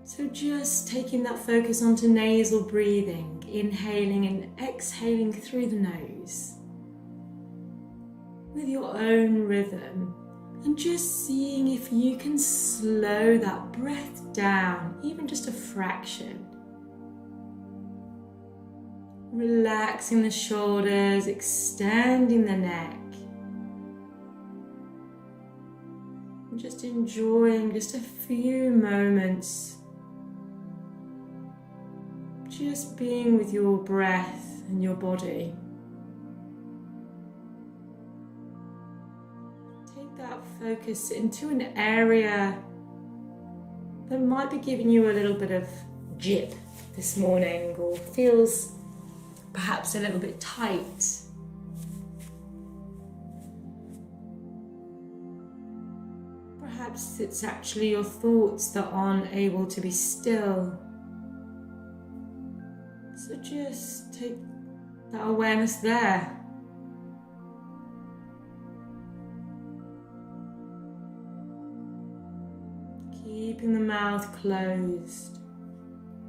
So just taking that focus onto nasal breathing, inhaling and exhaling through the nose with your own rhythm, and just seeing if you can slow that breath down, even just a fraction. Relaxing the shoulders, extending the neck. And just enjoying just a few moments. Just being with your breath and your body. Take that focus into an area that might be giving you a little bit of jip this morning, or feels perhaps a little bit tight. Perhaps it's actually your thoughts that aren't able to be still. So just take that awareness there. Keeping the mouth closed.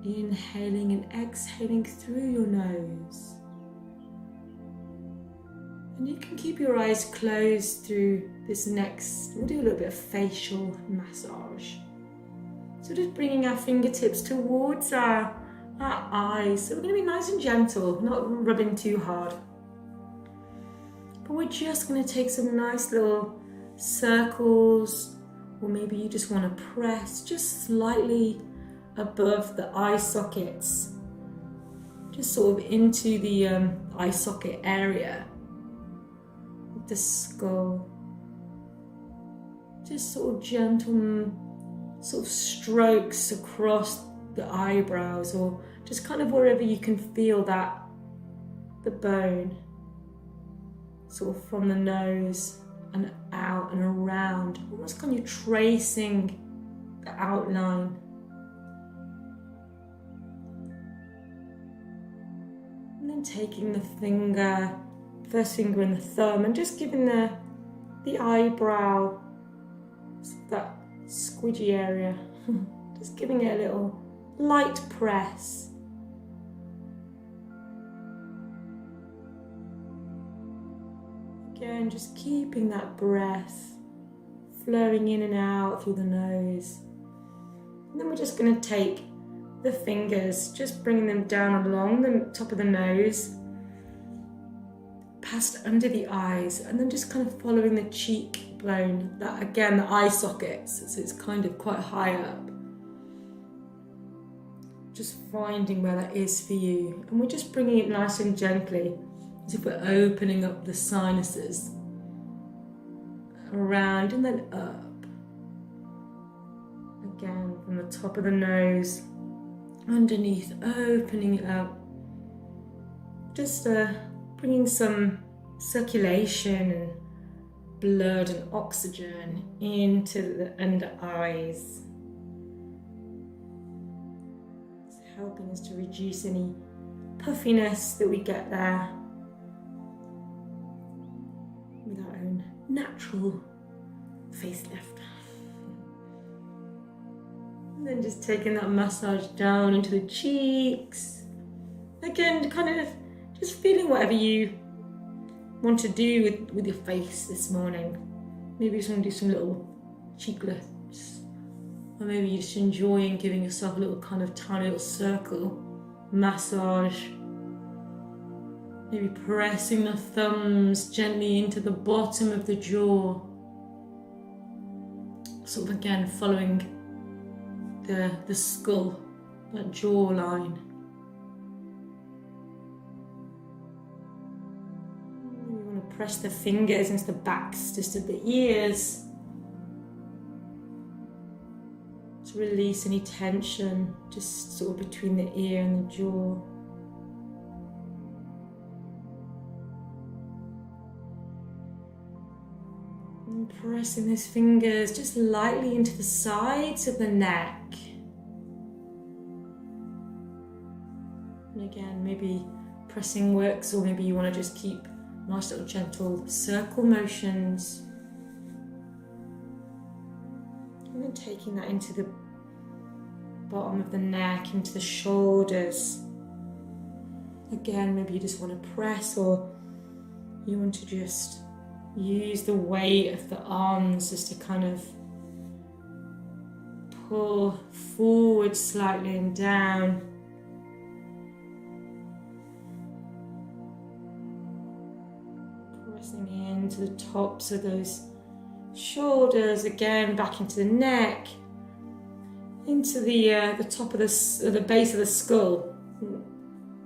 Inhaling and exhaling through your nose. And you can keep your eyes closed through this next, we'll do a little bit of facial massage. So just bringing our fingertips towards our eyes. So we're going to be nice and gentle, not rubbing too hard. But we're just going to take some nice little circles, or maybe you just want to press just slightly above the eye sockets, just sort of into the eye socket area of the skull. Just sort of gentle sort of strokes across the eyebrows, or just kind of wherever you can feel that, the bone, sort of from the nose and out and around, almost kind of tracing the outline. And then taking the finger, first finger and the thumb, and just giving the eyebrow, that squidgy area, just giving it a little light press. Again, just keeping that breath flowing in and out through the nose. And then we're just going to take the fingers, just bringing them down along the top of the nose, past under the eyes, and then just kind of following the cheekbone, that again, the eye sockets, so it's kind of quite high up. Just finding where that is for you. And we're just bringing it nice and gently, as if we're opening up the sinuses. Around and then up. Again, from the top of the nose, underneath, opening it up. Just bringing some circulation and blood and oxygen into the under eyes. Helping us to reduce any puffiness that we get there with our own natural facelift. And then just taking that massage down into the cheeks. Again, kind of just feeling whatever you want to do with your face this morning. Maybe you just want to do some little cheek lifts. Or maybe you're just enjoying giving yourself a little kind of tiny little circle massage. Maybe pressing the thumbs gently into the bottom of the jaw. Sort of again following the skull, that jawline. You want to press the fingers into the backs, just of the ears. To release any tension, just sort of between the ear and the jaw. And pressing those fingers just lightly into the sides of the neck. And again, maybe pressing works, or maybe you want to just keep nice little gentle circle motions. And then taking that into the bottom of the neck, into the shoulders. Again, maybe you just want to press, or you want to just use the weight of the arms just to kind of pull forward slightly and down. Pressing into the tops of those shoulders, again back into the neck, into the top of the base of the skull.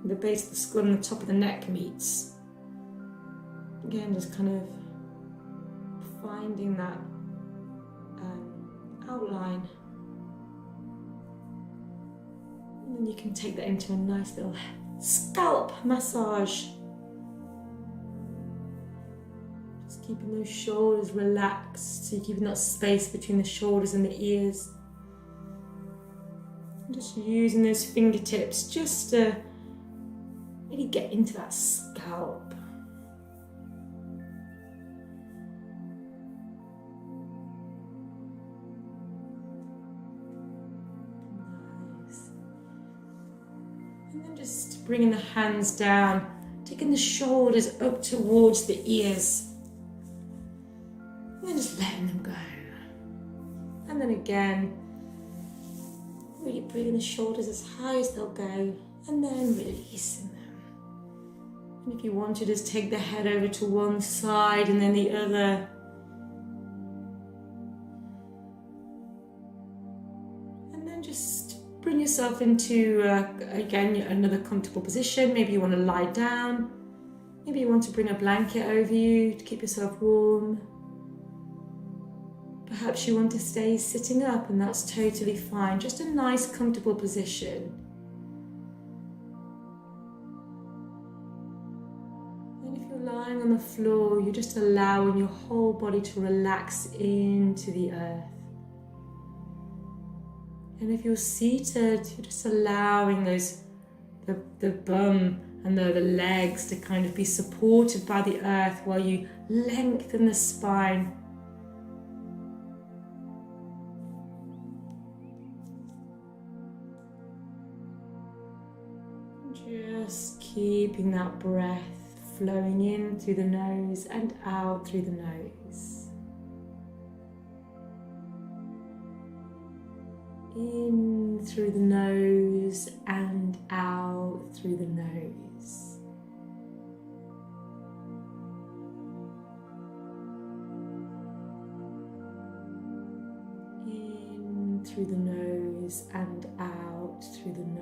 The base of the skull and the top of the neck meets. Again, just kind of finding that outline. And then you can take that into a nice little scalp massage. Just keeping those shoulders relaxed, so you're keeping that space between the shoulders and the ears. And just using those fingertips just to really get into that scalp. And then just bringing the hands down, taking the shoulders up towards the ears. And then just letting them go. And then again, really bringing the shoulders as high as they'll go, and then releasing them. And if you want to, just take the head over to one side and then the other. And then just bring yourself into, again, another comfortable position. Maybe you want to lie down. Maybe you want to bring a blanket over you to keep yourself warm. Perhaps you want to stay sitting up, and that's totally fine. Just a nice, comfortable position. And if you're lying on the floor, you're just allowing your whole body to relax into the earth. And if you're seated, you're just allowing the bum and the legs to kind of be supported by the earth while you lengthen the spine. Just keeping that breath flowing in through the nose and out through the nose. In through the nose and out through the nose. In through the nose and out through the nose.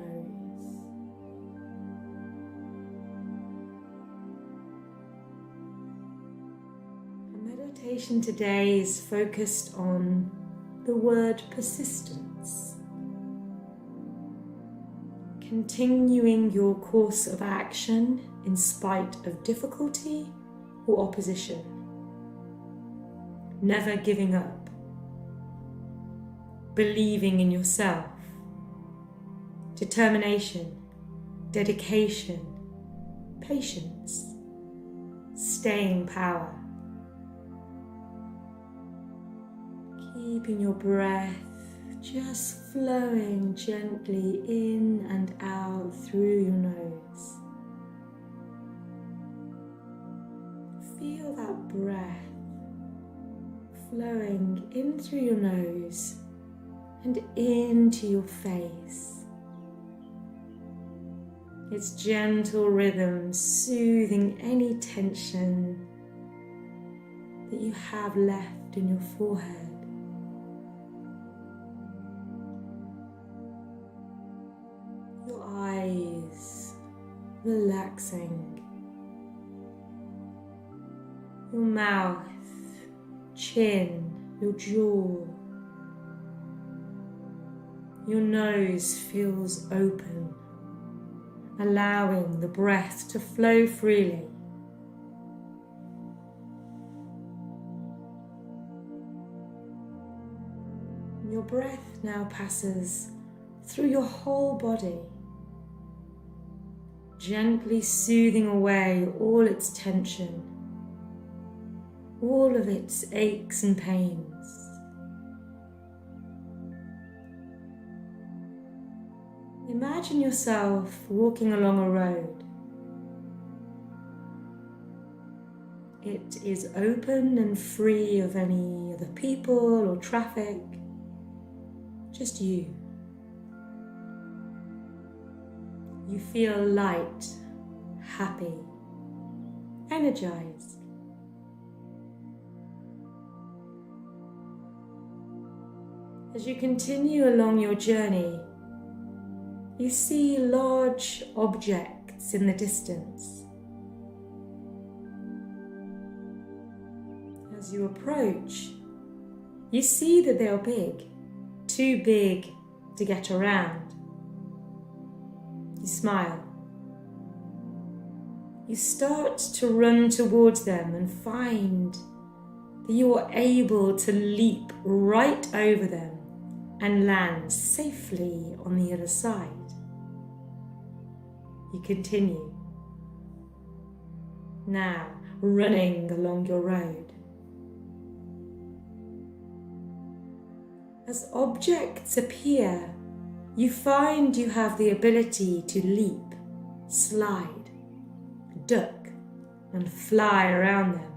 Our meditation today is focused on the word persistence. Continuing your course of action in spite of difficulty or opposition. Never giving up. Believing in yourself. Determination, dedication, patience, staying power. Keeping your breath just flowing gently in and out through your nose. Feel that breath flowing in through your nose and into your face. Its gentle rhythm soothing any tension that you have left in your forehead. Your eyes relaxing, your mouth, chin, your jaw, your nose feels open, allowing the breath to flow freely. breath now passes through your whole body, gently soothing away all its tension, all of its aches and pains. Imagine yourself walking along a road. It is open and free of any other people or traffic, just you. You feel light, happy, energized. As you continue along your journey, you see large objects in the distance. As you approach, you see that they are big, too big to get around. You smile. You start to run towards them and find that you are able to leap right over them and land safely on the other side. You continue, now running along your road. As objects appear, you find you have the ability to leap, slide, duck, and fly around them.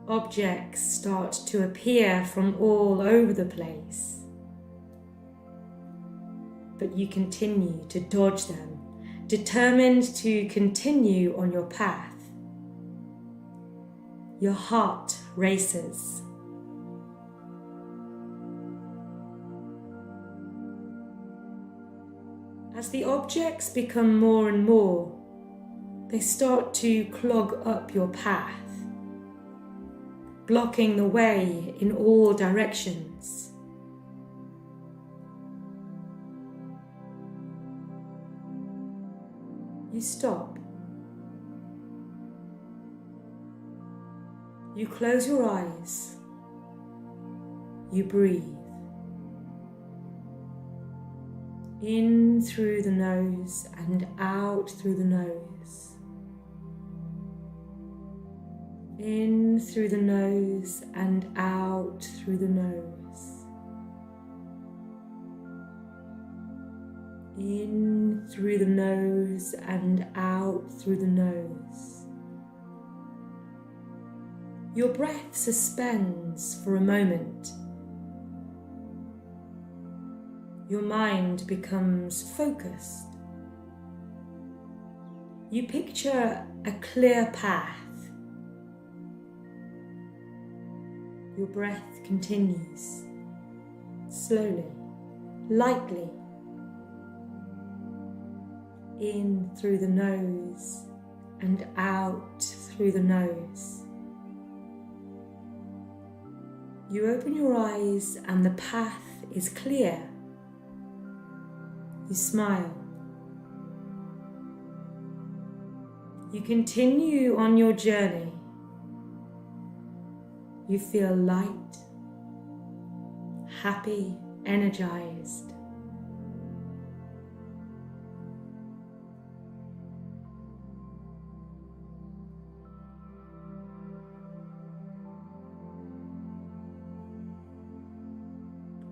Objects start to appear from all over the place, but you continue to dodge them, determined to continue on your path. Your heart races. As the objects become more and more, they start to clog up your path, blocking the way in all directions. You stop. You close your eyes. You breathe. In through the nose and out through the nose. In through the nose and out through the nose. In through the nose and out through the nose. Your breath suspends for a moment. Your mind becomes focused. You picture a clear path. Your breath continues, slowly, lightly. In through the nose and out through the nose. You open your eyes and the path is clear. You smile. You continue on your journey. You feel light, happy, energized.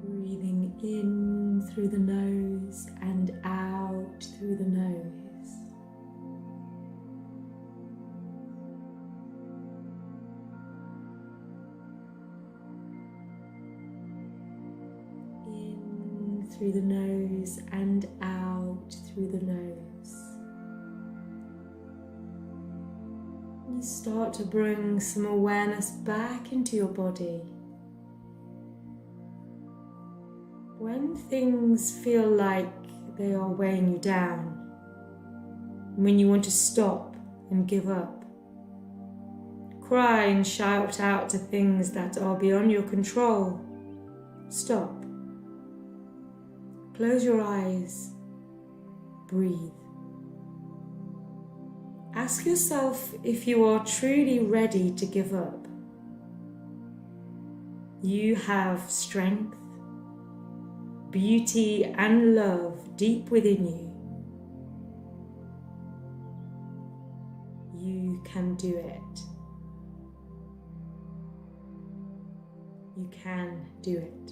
Breathing in through the nose and out through the nose. In through the nose and out through the nose. You start to bring some awareness back into your body. When things feel like they are weighing you down, when you want to stop and give up, cry and shout out to things that are beyond your control, stop. Close your eyes, breathe. Ask yourself if you are truly ready to give up. You have strength, beauty and love deep within you. You can do it. You can do it.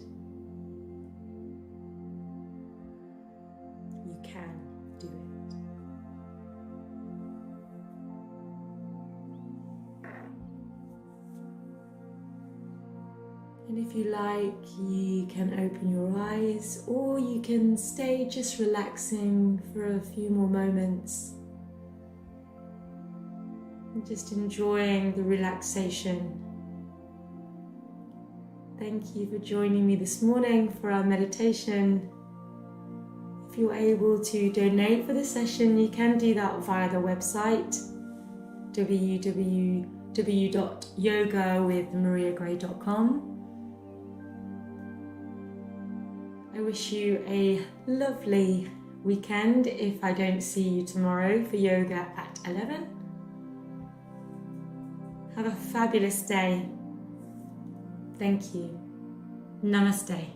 You can do it. And if you like, you can open your eyes, or you can stay just relaxing for a few more moments. And just enjoying the relaxation. Thank you for joining me this morning for our meditation. If you're able to donate for the session, you can do that via the website www.yogawithmariagray.com. I wish you a lovely weekend if I don't see you tomorrow for yoga at 11. Have a fabulous day. Thank you. Namaste.